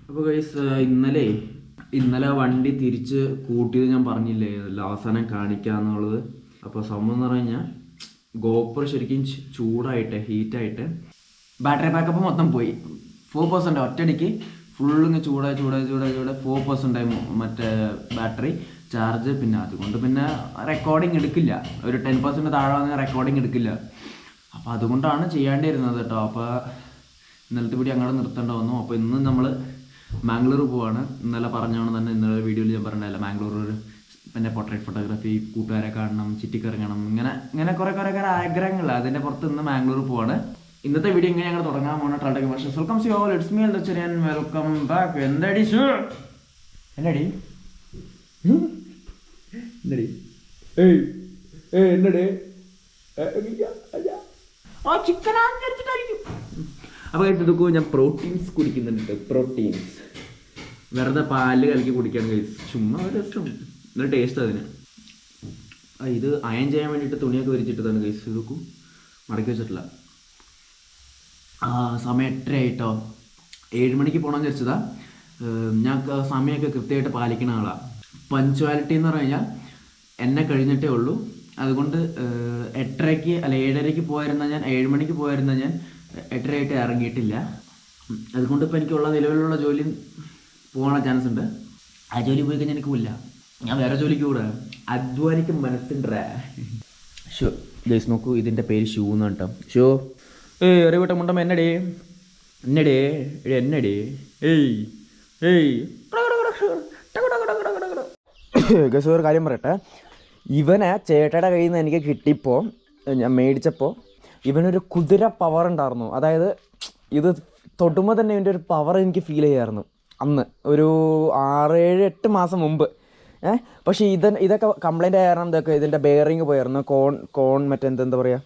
അപ്പോൾ ഗൈസ് ഇന്നലെ വണ്ടി തിരിച്ച് കൂട്ടിയത് ഞാൻ പറഞ്ഞില്ലേ അവസാനം കാണിക്കാന്നുള്ളത്. അപ്പോൾ സംഭവം എന്ന് പറഞ്ഞു കഴിഞ്ഞാൽ ഗോപ്രോ ശരിക്കും ചൂടായിട്ട് ഹീറ്റായിട്ട് ബാറ്ററി ബാക്കപ്പ് മൊത്തം പോയി. 4% ഒറ്റയടിക്ക് ഫുള്ളിങ്ങ് ചൂടായി 4% ആയി മറ്റേ ബാറ്ററി ചാർജ്. പിന്നെ അതുകൊണ്ട് പിന്നെ റെക്കോർഡിങ് എടുക്കില്ല, ഒരു 10% താഴെ വന്ന് റെക്കോർഡിങ് എടുക്കില്ല. അപ്പോൾ അതുകൊണ്ടാണ് ചെയ്യേണ്ടിയിരുന്നത് കേട്ടോ. അപ്പോൾ ഇന്നലത്തെ വീഡിയോ അങ്ങോട്ട് നിർത്തേണ്ട വന്നു. അപ്പോൾ ഇന്ന് നമ്മൾ മാംഗ്ലൂർ പോവാണ്. ഇന്നലെ പറഞ്ഞോണം തന്നെ, ഇന്നലെ വീഡിയോയിൽ ഞാൻ പറഞ്ഞില്ല, മാംഗ്ലൂർ പിന്നെ പോർട്രേറ്റ് ഫോട്ടോഗ്രാഫി, കൂട്ടുകാരെ കാണണം, ചുറ്റിക്കറങ്ങണം, ഇങ്ങനെ കുറേ ആഗ്രഹങ്ങൾ. അതിൻ്റെ പുറത്ത് ഇന്ന് മാംഗ്ലൂർ പോവാണ്. ഇന്നത്തെ വീഡിയോ ഇങ്ങനെ ഞങ്ങൾ തുടങ്ങാൻ പോകുന്ന ട്രാൾടെക് വർഷം. Welcome to all, it's me Cheriyan, welcome back. എന്താടി എന്നടി അപ്പോൾ ഇതൊക്കെ ഞാൻ പ്രോട്ടീൻസ് കുടിക്കുന്നുണ്ട്. പ്രോട്ടീൻസ് വെറുതെ പാല് കലക്കി കുടിക്കാൻ കഴിയും, ചുമ്മാ ഒരു രസം, നല്ല ടേസ്റ്റ് അതിന്. ഇത് അയൺ ചെയ്യാൻ വേണ്ടിയിട്ട് തുണിയൊക്കെ വിരിച്ചിട്ടതാണ് കഴിച്ച്. ഇതൊക്കെ മടക്കി വെച്ചിട്ടില്ല. സമയം 8:30 ആയിട്ടോ. 7 മണിക്ക് പോകണമെന്ന് വിചാരിച്ചതാ. ഞാൻ സമയമൊക്കെ കൃത്യമായിട്ട് പാലിക്കുന്ന ആളാണ്. പഞ്ച്വാലിറ്റി എന്ന് പറഞ്ഞു കഴിഞ്ഞാൽ എന്നെ കഴിഞ്ഞിട്ടേ ഉള്ളൂ. അതുകൊണ്ട് 8:30 അല്ല 7:30 പോയിരുന്ന ഞാൻ 7 മണിക്ക് പോയിരുന്ന ഞാൻ 8:30 ആയിട്ട് ഇറങ്ങിയിട്ടില്ല. അതുകൊണ്ട് ഇപ്പോൾ എനിക്കുള്ള നിലവിലുള്ള ജോലി പോകാനുള്ള ചാൻസ് ഉണ്ട്. ആ ജോലി പോയി കഴിഞ്ഞാൽ എനിക്കില്ല, ഞാൻ വേറെ ജോലിക്ക് കൂടെ അധ്വാനിക്കും മനസ്സിൻ്റെ. ഷോ ഗൈസ് നോക്കൂ, ഇതിൻ്റെ പേര് ഷൂ എന്നാണ് കേട്ടോ. ഷോ അറിവിട്ട മുണ്ടമ്മ എന്നടേ ഗസ് ഒരു കാര്യം പറയട്ടെ. ഇവനെ ചേട്ടയുടെ കയ്യിൽ നിന്ന് എനിക്ക് കിട്ടിയപ്പോൾ, ഞാൻ മേടിച്ചപ്പോൾ ഇവനൊരു കുതിര പവർ ഉണ്ടായിരുന്നു. അതായത് ഇത് തൊട്ടുമ്പോൾ തന്നെ ഇവൻ്റെ ഒരു പവർ എനിക്ക് ഫീൽ ചെയ്യായിരുന്നു അന്ന്, ഒരു 6-7-8 മാസം മുമ്പ്. പക്ഷേ ഇതൊക്കെ കംപ്ലൈൻ്റ് ആയ കാരണം ഇതൊക്കെ ഇതിൻ്റെ ബെയറിങ് പോയായിരുന്നു, കോൺ മറ്റേ എന്താ പറയുക,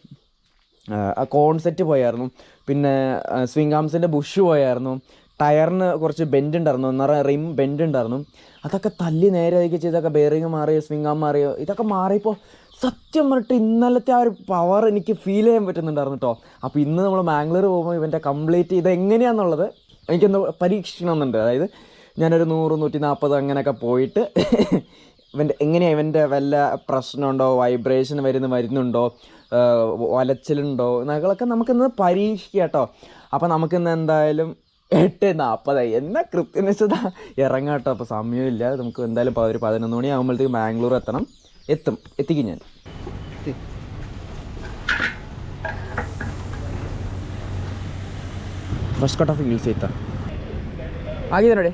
ആ കോൺ സെറ്റ് പോയായിരുന്നു. പിന്നെ സ്വിംഗ് ആംസിൻ്റെ ബുഷ് പോയായിരുന്നു. ടയറിന് കുറച്ച് ബെൻഡ് ഉണ്ടായിരുന്നു, റിം ബെൻഡ് ഉണ്ടായിരുന്നു. അതൊക്കെ തല്ലി നേരെ ആക്കി ചെയ്തൊക്കെ ബെയറിങ് മാറിയോ, സ്വിംഗ് ആം മാറിയോ, ഇതൊക്കെ മാറിയപ്പോൾ സത്യം പറഞ്ഞിട്ട് ഇന്നലത്തെ ആ ഒരു പവർ എനിക്ക് ഫീൽ ചെയ്യാൻ പറ്റുന്നുണ്ടായിരുന്നു കേട്ടോ. അപ്പോൾ ഇന്ന് നമ്മൾ മാംഗ്ലൂർ പോകുമ്പോൾ ഇവൻ്റെ കംപ്ലീറ്റ് ഇതെങ്ങനെയാണെന്നുള്ളത് എനിക്കൊന്ന് പരീക്ഷിക്കണമെന്നുണ്ട്. അതായത് ഞാനൊരു 100-140 അങ്ങനെയൊക്കെ പോയിട്ട് ഇവൻ്റെ വല്ല പ്രശ്നമുണ്ടോ, വൈബ്രേഷൻ വരുന്നുണ്ടോ, വലച്ചിലുണ്ടോ എന്നൊക്കെ നമുക്കിന്ന് പരീക്ഷിക്കാം കേട്ടോ. അപ്പോൾ നമുക്കിന്ന് എന്തായാലും 8:40 എന്നാ കൃത്യനിശ്ചിത ഇറങ്ങാം കേട്ടോ. അപ്പോൾ സമയമില്ല, നമുക്ക് എന്തായാലും ഒരു 11 മണി ആകുമ്പോഴത്തേക്ക് മാംഗ്ലൂർ എത്തിക്കും ഞാൻ. ഫസ്റ്റ് കട്ട് ഓഫ് ഹിൽസ് എത്താം ആകിയതോടെ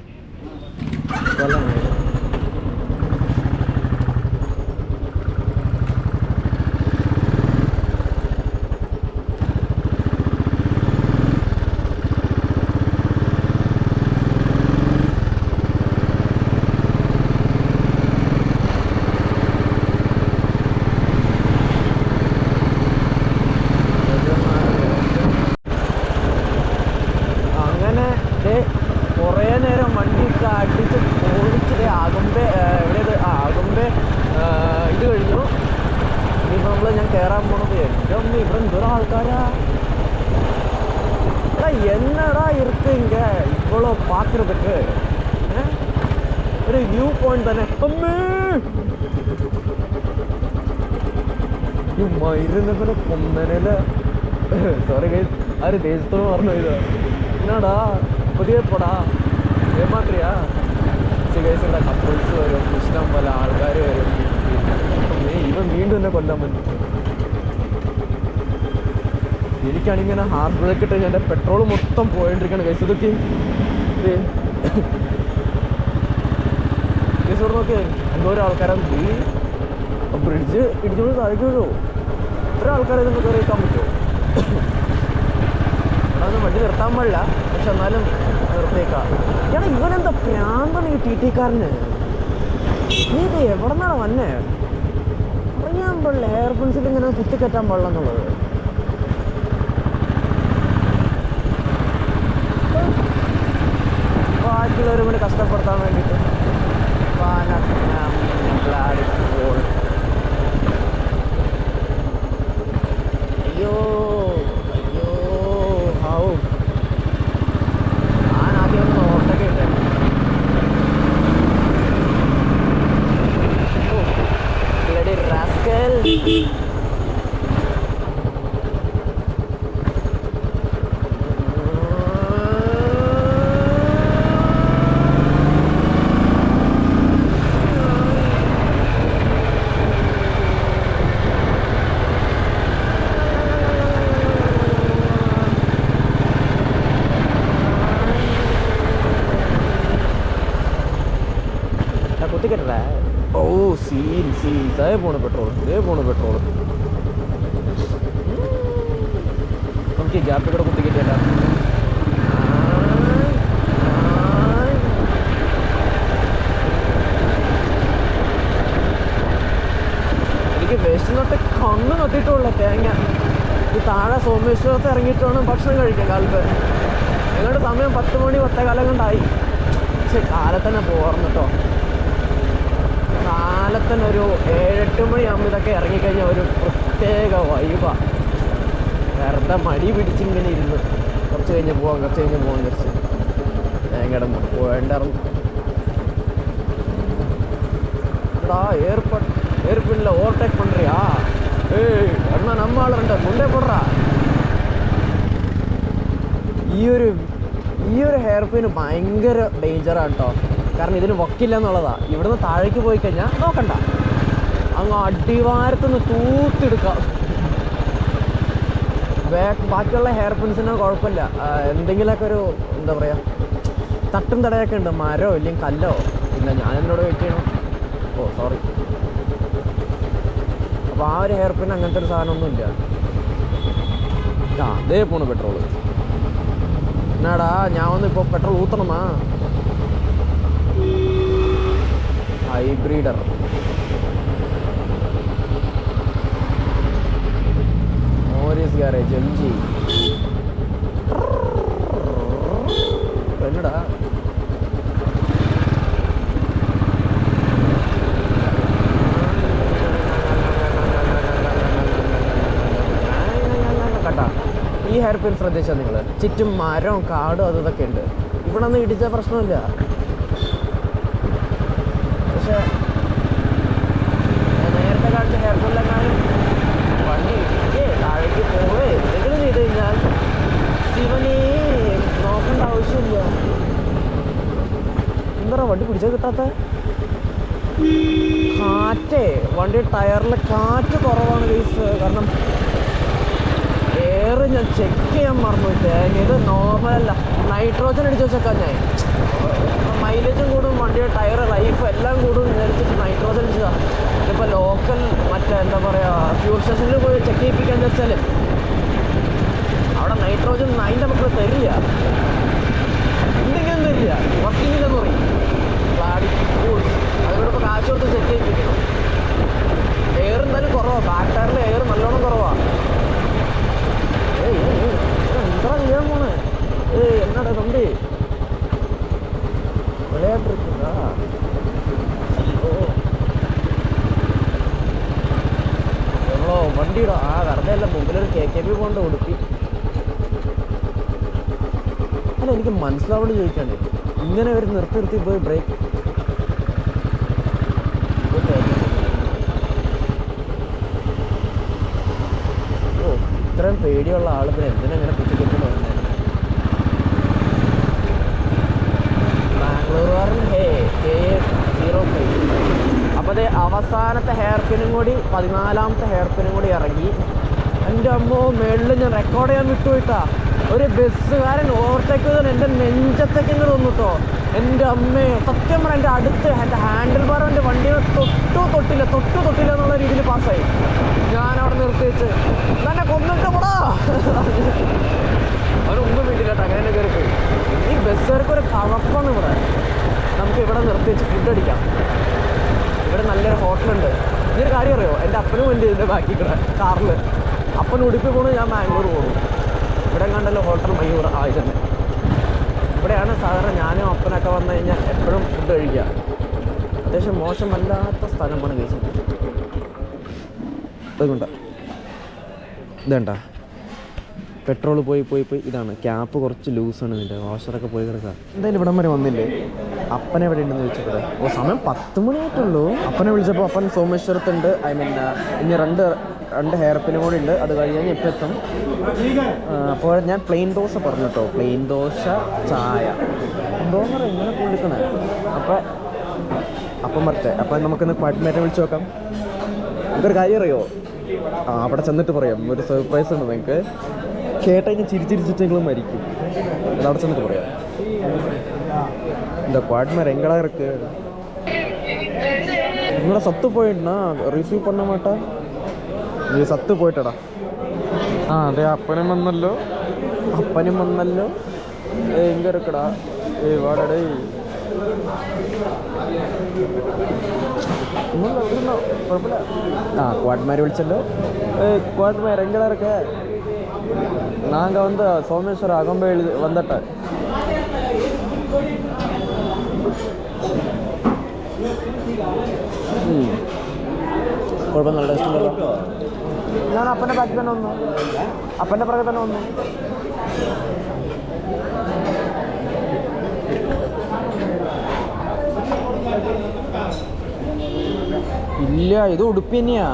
என்னடா இருக்கு இங்க இவ்வளோ பார்க்கறதுக்கு. ஒரு வியூ பாயிண்ட் தானே. ഇരുന്നപ്പോ കൊന്നനല്ല, സോറി ഗൈസ്, ആര് ദേശത്തോട് പറഞ്ഞു ഇത് എന്നാടാ പുതിയ പോടാ ഏമാത്രിയാ. ഗൈസിൻ്റെ കപ്പിൾസ് വരും, ഇഷ്ടം പോലെ ആൾക്കാർ വരും. ഇവൻ വീണ്ടും എന്നെ കൊല്ലാൻ പറ്റും. എനിക്കാണിങ്ങനെ ഹാർഡ് ബ്രേക്ക് ഇട്ട് എൻ്റെ പെട്രോൾ മൊത്തം പോയിട്ടിരിക്കുകയാണ് ഗൈസ്. ഇതൊക്കെ ഗൈസോട് നോക്കിയേ, എന്തോരം ആൾക്കാരാണ്. ബ്രിഡ്ജ് ഇടിച്ചോണ്ട് താഴേക്ക് വീഴോ, ഇത്ര ആൾക്കാരെ നമുക്ക് അറിയിക്കാൻ പറ്റുമോ? അതൊന്നും വണ്ടി നിർത്താൻ പാടില്ല, പക്ഷെ എന്നാലും നിർത്തിയേക്കാം. കാരണം ഇവനെന്താ പ്രാന്താണ് ഈ ടി.ടി.കാരന്. നീ ഇത് എവിടെ നിന്നാണ് വന്നേ? അറിയാൻ പാടില്ല എയർ പെൻസിൽ ഇങ്ങനെ കുത്തിക്കറ്റാൻ പാടില്ല എന്നുള്ളത്. ബാക്കിയുള്ളവരും കൂടി കഷ്ടപ്പെടുത്താൻ വേണ്ടിയിട്ട് അയ്യോ ഹാവൂ, ഞാനാദ്യം ഒന്ന് ഓട്ടൊക്കെ ഇട്ടേ. കുത്തിക്കട്ടെ. ഓ സീൻ ഇതേ പോണു പെട്രോൾ. നമുക്ക് ഗ്യാപ്പിൽ കൂടെ കുത്തിക്കറ്റല്ല. എനിക്ക് വിശന്നിട്ട് കണ്ണ് കത്തിയിട്ടുള്ള തേങ്ങ. ഈ താഴെ സോമേശ്വരത്ത് ഇറങ്ങിയിട്ട് വേണം ഭക്ഷണം കഴിക്കാൻ കാലത്ത്. ഞങ്ങളുടെ സമയം 10 മണി 10:15 കൊണ്ടായി. പക്ഷെ കാലത്തന്നെ പോകാറുണ്ട് കേട്ടോ. കാലത്തന്നെ ഒരു 7-8 മണിയാകുമ്പോൾ ഇതൊക്കെ ഇറങ്ങിക്കഴിഞ്ഞാൽ ഒരു പ്രത്യേക വൈബാണ്. വെറുതെ മടി പിടിച്ചിങ്ങനെ ഇരുന്ന് കുറച്ച് കഴിഞ്ഞ് പോകാം വിചാരിച്ച് തേങ്ങയുടെ പോകേണ്ടായിരുന്നു. എടാ ஏர்பின்ல ஓவர்டேக் பண்ணுறியா? ஏய் அண்ணா நம்ம ஆளுണ്ട് മുണ്ടേ പോടാ. ഈ ഒരു ഹെയർ പിന് ഭയങ്കര ഡേഞ്ചറാണ് കേട്ടോ. കാരണം ഇതിന് വക്കില്ല എന്നുള്ളതാണ്. ഇവിടുന്ന് താഴേക്ക് പോയി കഴിഞ്ഞാൽ നോക്കണ്ട, അങ്ങ് അടിവാരത്തുനിന്ന് തൂത്തെടുക്കാം. ബാക്കിയുള്ള ഹെയർ പിൻസിന് കുഴപ്പമില്ല. എന്തെങ്കിലുമൊക്കെ ഒരു എന്താ പറയുക തട്ടും തടയൊക്കെ ഉണ്ട്, മരമോ ഇല്ലെങ്കിൽ കല്ലോ. ഇല്ല, ഞാൻ എന്നോട് വെയിറ്റ് ചെയ്യണം. ഓ സോറി. അപ്പോൾ ആ ഒരു ഹെയർ പിൻ അങ്ങനത്തെ ഒരു സാധനമൊന്നുമില്ല. അതേ പോണു പെട്രോള്. എന്നാടാ ഞാൻ വന്ന് ഇപ്പോൾ പെട്രോൾ ഊത്തണമാ. ഹൈബ്രിഡർ മോറിസ് ഗാരേജ് MG. എന്നടാ കേട്ടാ. ഈ ഹെയർ പിൻ ശ്രദ്ധിച്ചാൽ നിങ്ങൾ ചുറ്റും മരവും കാടും ഇതൊക്കെ ഉണ്ട്. ഇവിടെ ഒന്നും ഇടിച്ച പ്രശ്നമില്ല. പക്ഷെ നേരത്തെ കാണിച്ച ഹെയർ പിന്നിലെങ്ങാനും വണ്ടി ഇടിക്കേ താഴേക്ക് പോവേ എന്തെങ്കിലും ചെയ്ത് കഴിഞ്ഞാൽ ശിവനെ നോക്കേണ്ട ആവശ്യമില്ല. എന്താ വണ്ടി പിടിച്ചാൽ കിട്ടാത്ത വണ്ടി ടയറിൽ കാറ്റ് കുറവാണ് ഗൈസ്. കാരണം എയർ ഞാൻ ചെക്ക് ചെയ്യാൻ മറന്നു. ഇത് നോർമലല്ല, നൈട്രോജൻ അടിച്ച് വെച്ചേക്കാൻ ഞാൻ. മൈലേജും കൂടും, വണ്ടിയുടെ ടയർ ലൈഫ് എല്ലാം കൂടും വിചാരിച്ചിട്ട് നൈട്രോജൻ അടിച്ചതാണ്. ഇതിപ്പോൾ ലോക്കൽ മറ്റേ എന്താ പറയുക ഫ്യൂൾ സ്റ്റേഷനിൽ പോയി ചെക്ക് ചെയ്യിപ്പിക്കാന്ന് വെച്ചാൽ അവിടെ നൈട്രോജൻ അതിൻ്റെ മക്കൾ തരില്ല, എന്തെങ്കിലും തരില്ല, വർക്കിങ്ങില്ലെന്ന് പറയും. ക്ലാഡി ഫ്യൂൾസ് അതുകൊണ്ട് ഇപ്പോൾ കാശ് കൊടുത്ത് ചെക്ക് ചെയ്യിപ്പിക്കണം. എയർ എന്തായാലും കുറവാണ്, ബാക്ക് ടയറിൽ എയർ നല്ലോണം കുറവാണ്. എന്താ ചെയ്യാൻ പോണേ? എന്നാടാ തമ്പി വിളയാട്ടിരിക്കുന്നതാ? എവളോ വണ്ടിയിടോ വെറുതെ അല്ല, മുമ്പിലൊരു KKB കൊണ്ട് ഉടുപ്പി. അല്ല എനിക്ക് മനസ്സിലാവേണ്ടി ചോദിക്കാണ്ട് ഇങ്ങനെ ഒരു നിർത്തി പോയി ബ്രേക്ക്. ഇത്രയും പേടിയുള്ള ആൾ പിന്നെ എന്തിനങ്ങനെ കുത്തിക്കെട്ടി വന്നേ? ബാംഗ്ലൂരുകാരൻ KA05. അപ്പോൾ അത് അവസാനത്തെ ഹെയർ പിനും കൂടി 14ാമത്തെ ഹെയർ പിനും കൂടി ഇറങ്ങി. എൻ്റെ അമ്മോ മേളിൽ ഞാൻ റെക്കോർഡ് ചെയ്യാൻ വിട്ടുപോയിട്ടാ. ഒരു ബസ്സുകാരൻ ഓവർടേക്ക് ചെയ്താൽ എൻ്റെ നെഞ്ചത്തേക്ക് ഇങ്ങനെ വന്നിട്ടോ. എൻ്റെ അമ്മയെ സത്യം പറഞ്ഞാൽ എൻ്റെ അടുത്ത് എൻ്റെ ഹാൻഡിൽ ബാർ എൻ്റെ വണ്ടിയെ തൊട്ടില്ല എന്നുള്ള രീതിയിൽ പാസ്സായി. ഞാൻ അവിടെ നിർത്തി വെച്ച് തന്നെ കൊന്നിട്ട് കൂടാ അവനൊന്നും വീട്ടിലോട്ട് അങ്ങനെ തന്നെ കയറി പോയി. ഈ ബസ്സുകാർക്ക് ഒരു കഴപ്പാണ് ഇവിടെ. നമുക്ക് ഇവിടെ നിർത്തി വെച്ച് ഫുഡ് അടിക്കാം. ഇവിടെ നല്ലൊരു ഹോട്ടലുണ്ട്. ഈ ഒരു കാര്യം അറിയോ, എൻ്റെ അപ്പനും വേണ്ടി ഇതിൻ്റെ ബാക്കി കൂടെ കാറിൽ അപ്പൻ ഉടുപ്പി പോണു, ഞാൻ ബാംഗ്ലൂർ പോകും. ഇവിടെ കണ്ടല്ലോ ഹോട്ടൽ മയൂർ. ഇതന്നെ ഇവിടെയാണ് സാധാരണ ഞാനും അപ്പനൊക്കെ വന്നു കഴിഞ്ഞാൽ എപ്പോഴും ഫുഡ് കഴിക്കുക. അത്യാവശ്യം മോശമല്ലാത്ത സ്ഥലമാണ് കേസ്. ഇതുകൊണ്ട് ഇതേണ്ട പെട്രോൾ പോയി ഇതാണ് ക്യാപ്പ് കുറച്ച് ലൂസാണ്. ഇതിൻ്റെ വാഷറൊക്കെ പോയി കിടക്കുക. എന്തായാലും ഇവിടം വരെ വന്നില്ലേ? അപ്പനെ എവിടെ ഉണ്ടെന്ന് ചോദിച്ചപ്പോൾ സമയം 10 മണിയായിട്ടുള്ളൂ. അപ്പനെ വിളിച്ചപ്പോൾ അപ്പൻ സോമേശ്വരത്തുണ്ട്. ഇനി രണ്ട് ഹെയർ പിനും കൂടി ഉണ്ട്. അത് കഴിഞ്ഞ് ഇപ്പം എത്തും. അപ്പോൾ ഞാൻ പ്ലെയിൻ ദോശ പറഞ്ഞു കേട്ടോ. പ്ലെയിൻ ദോശ ചായ എന്തോന്ന് പറയാം ഇങ്ങനെ കുളിക്കണേ. അപ്പം മറ്റേ അപ്പം നമുക്കിന്ന് ക്വാഡ്മേറ്റെ വിളിച്ച് നോക്കാം. നമുക്കൊരു കാര്യം അറിയോ? അവിടെ ചെന്നിട്ട് പറയാം. ഒരു സർപ്രൈസ് ഉണ്ട് നിങ്ങൾക്ക്. കേട്ടതിന് ചിരിച്ചിട്ട് നിങ്ങൾ മരിക്കും. അതവിടെ ചെന്നിട്ട് പറയാം. இந்த குவாட்மேர் எங்கடா இருக்கு? നിങ്ങളുടെ സത്ത് പോയിട്ടാ റിസീവ് പണ്ണ മാട്ടാ നീ സത്ത് പോയിട്ടടാ. ആ അതെ, അപ്പനും വന്നല്ലോ. എങ്ക ഇരിക്കടാ വാടടേ. കുഴപ്പമില്ല. குவாட்மாரி விളിச்சല്ലോ. குவாட்மாரி எங்கடா இருக்க? நாங்கள் வந்து சோமேஸ்வரம் அகம்பே வந்துட்டேன். കുഴപ്പം നല്ല ടേസ്റ്റ് ഉണ്ടല്ലോ. ഞാൻ അപ്പൻ്റെ ബാക്കിൽ തന്നെ വന്നു, അപ്പൻ്റെ പുറകെ തന്നെ വന്നു. ഇല്ല, ഇത് ഉടുപ്പി തന്നെയാ.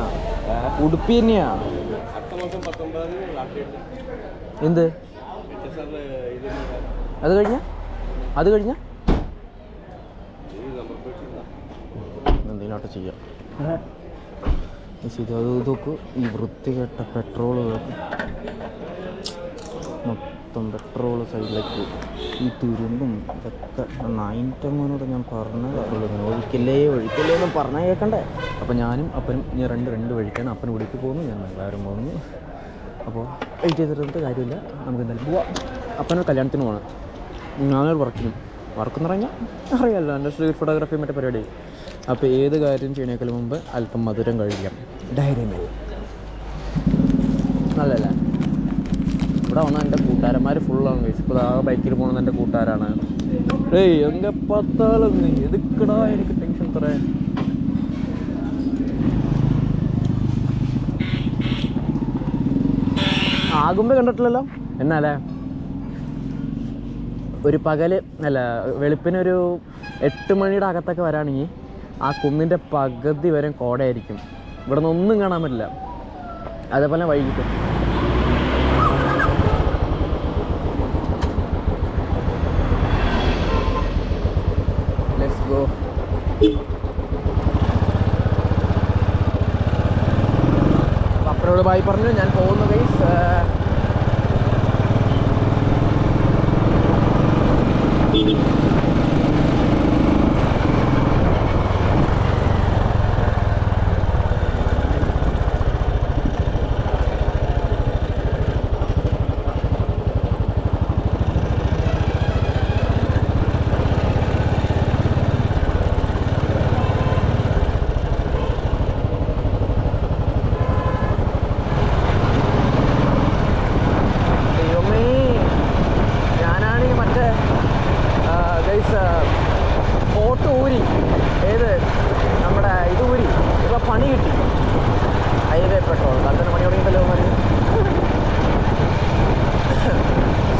എന്ത് അത് കഴിഞ്ഞ എന്തെങ്കിലോട്ട് ചെയ്യാം. ഇത് നോക്കൂ, ഈ വൃത്തികെട്ട പെട്രോള് മൊത്തം പെട്രോള് സൈഡിലേക്ക് ഈ തുരുമ്പും ഇതൊക്കെ. നായിൻ്റെ മോനോട് ഞാൻ പറഞ്ഞതുള്ളൂ, ഒഴിക്കല്ലേ എന്ന് പറഞ്ഞാൽ കേൾക്കണ്ടേ. അപ്പോൾ ഞാനും അപ്പനും ഇനി രണ്ട് വഴിക്കാണ്. അപ്പൻ ഉടുപ്പി പോകുന്നു, ഞാൻ എല്ലാവരും പോകുന്നു. അപ്പോൾ വെയിറ്റ് ചെയ്തിട്ട് കാര്യമില്ല, നമുക്ക് എന്തായാലും പോവാം. അപ്പനൊരു കല്യാണത്തിന് പോകണം, ഞാനൊരു വർക്കെന്ന് പറഞ്ഞാൽ അറിയാമല്ലോ, എൻ്റെ സ്ട്രീറ്റ് ഫോട്ടോഗ്രാഫി മറ്റേ പരിപാടി. അപ്പോൾ ഏത് കാര്യം ചെയ്യണേക്കാളും മുമ്പ് അല്പം മധുരം കഴിക്കാം. ഡയറി മിൽക്ക് നല്ലല്ലേ. ഇവിടെ വന്നാൽ എൻ്റെ കൂട്ടുകാരന്മാർ ഫുള്ളാണ്. ഇപ്പോൾ ആ ബൈക്കിൽ പോകുന്നത് എൻ്റെ കൂട്ടുകാരാണ്. എങ്ക പത്താലും നീ എതുക്കടാ എനിക്ക് ടെൻഷൻ തരാൻ. ആകുമ്പോൾ കണ്ടിട്ടില്ലല്ലോ എന്നാലേ. ഒരു പകല് അല്ല, വെളുപ്പിനൊരു 8 മണിയുടെ അകത്തൊക്കെ വരാണെങ്കിൽ ആ കുന്നിൻ്റെ പകുതി വരെ കോടയായിരിക്കും. ഇവിടെ നിന്ന് ഒന്നും കാണാൻ പറ്റില്ല. അതേപോലെ വൈകിട്ട് ലെറ്റ്സ് ഗോ. അപ്പനോട് ബായ് പറഞ്ഞു, ഞാൻ പോകുന്നു ഗൈസ്. ഫോട്ടോ ഊരി നമ്മുടെ ഇത് ഊരി ഇപ്പോൾ പണി കിട്ടി. ഹൈവേ പെട്രോൾ തന്നെ പണി തുടങ്ങിയിട്ടല്ലോ മതി.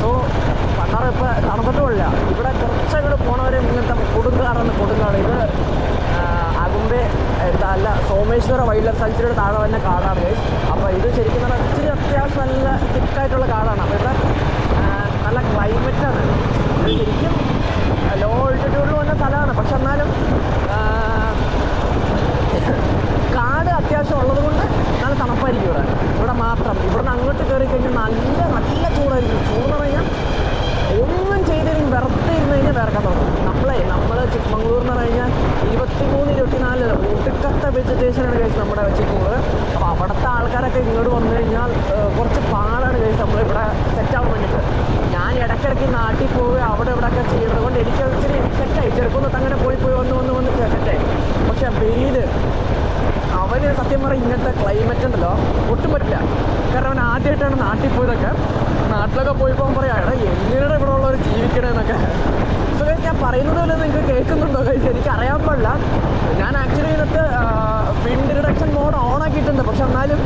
സോ പണ്ടാറ് ഇപ്പോൾ നടന്നിട്ടുമില്ല. ഇവിടെ കുറച്ചങ്ങോട്ട് പോണവരെ ഇങ്ങനത്തെ കൊടുങ്കാട്. ഇത് അകുമ്പേ അല്ല, സോമേശ്വര വൈൽഡ് ലൈഫ് സാങ്ച്വറിയുടെ താഴെ തന്നെ കാടാണ്. അപ്പോൾ ഇത് ശരിക്കും പറഞ്ഞാൽ ഇച്ചിരി അത്യാവശ്യം നല്ല തിക്കായിട്ടുള്ള കാടാണ്. അപ്പോൾ ഇവിടെ നല്ല ക്ലൈമറ്റാണ്. ഇത് ശരിക്കും ലോ ഓൾട്ടിറ്റ്യൂഡിൽ വന്ന സ്ഥലമാണ്. പക്ഷെ എന്നാലും കാട് അത്യാവശ്യം ഉള്ളത് കൊണ്ട് നല്ല തണുപ്പായിരിക്കും ഇവിടെ മാത്രം. ഇവിടെ നിന്ന് അങ്ങോട്ട് കയറി കഴിഞ്ഞാൽ നല്ല ചൂടായിരിക്കും. ചൂടെന്ന് പറഞ്ഞാൽ ഒന്നും ചെയ്തില്ലെങ്കിൽ വെറുതെ ഇരുന്ന് കഴിഞ്ഞാൽ വേർക്കാൻ തുടങ്ങും. നമ്മൾ ചിക്മംഗ്ലൂർ എന്ന് പറഞ്ഞാൽ 23-24 ഒടുക്കത്തെ വെജിറ്റേഷനാണ് കഴിച്ച് നമ്മുടെ ചിക്മംഗ്ലൂർ. അപ്പോൾ അവിടുത്തെ ആൾക്കാരൊക്കെ ഇങ്ങോട്ട് വന്നു കഴിഞ്ഞാൽ കുറച്ച് പാടാണ് കഴിച്ച് നമ്മളിവിടെ സെറ്റാവാൻ വേണ്ടിയിട്ട്. ഞാൻ ഇടയ്ക്കിടയ്ക്ക് നാട്ടിൽ പോവുക അവിടെ ഇവിടെയൊക്കെ ചെയ്യുന്നത് കൊണ്ട് എനിക്ക് ഇച്ചിരി സെറ്റായി. ചെറുപ്പം അങ്ങനെ പോയി വന്ന് സെറ്റായി. പക്ഷെ വെയിൽ അവന് സത്യം പറഞ്ഞാൽ ഇങ്ങനത്തെ ക്ലൈമറ്റ് ഉണ്ടല്ലോ ഒട്ടും പറ്റില്ല. കാരണം അവൻ ആദ്യമായിട്ടാണ് നാട്ടിൽ പോയതൊക്കെ. നാട്ടിലൊക്കെ പോയപ്പോൾ അവൻ പറയാം, എടാ എങ്ങനെയാണ് ഇവിടെ ഉള്ളവർ ജീവിക്കണേന്നൊക്കെ. സോ ഞാൻ പറയുന്നത് പോലെ നിങ്ങൾക്ക് കേൾക്കുന്നുണ്ടോ കഴിച്ച് എനിക്ക് അറിയാൻ പാടില്ല. ഞാൻ ആക്ച്വലി ഇതിനകത്ത് വിൻഡ് റിഡക്ഷൻ മോഡ് ഓൺ ആക്കിയിട്ടുണ്ട്. പക്ഷെ എന്നാലും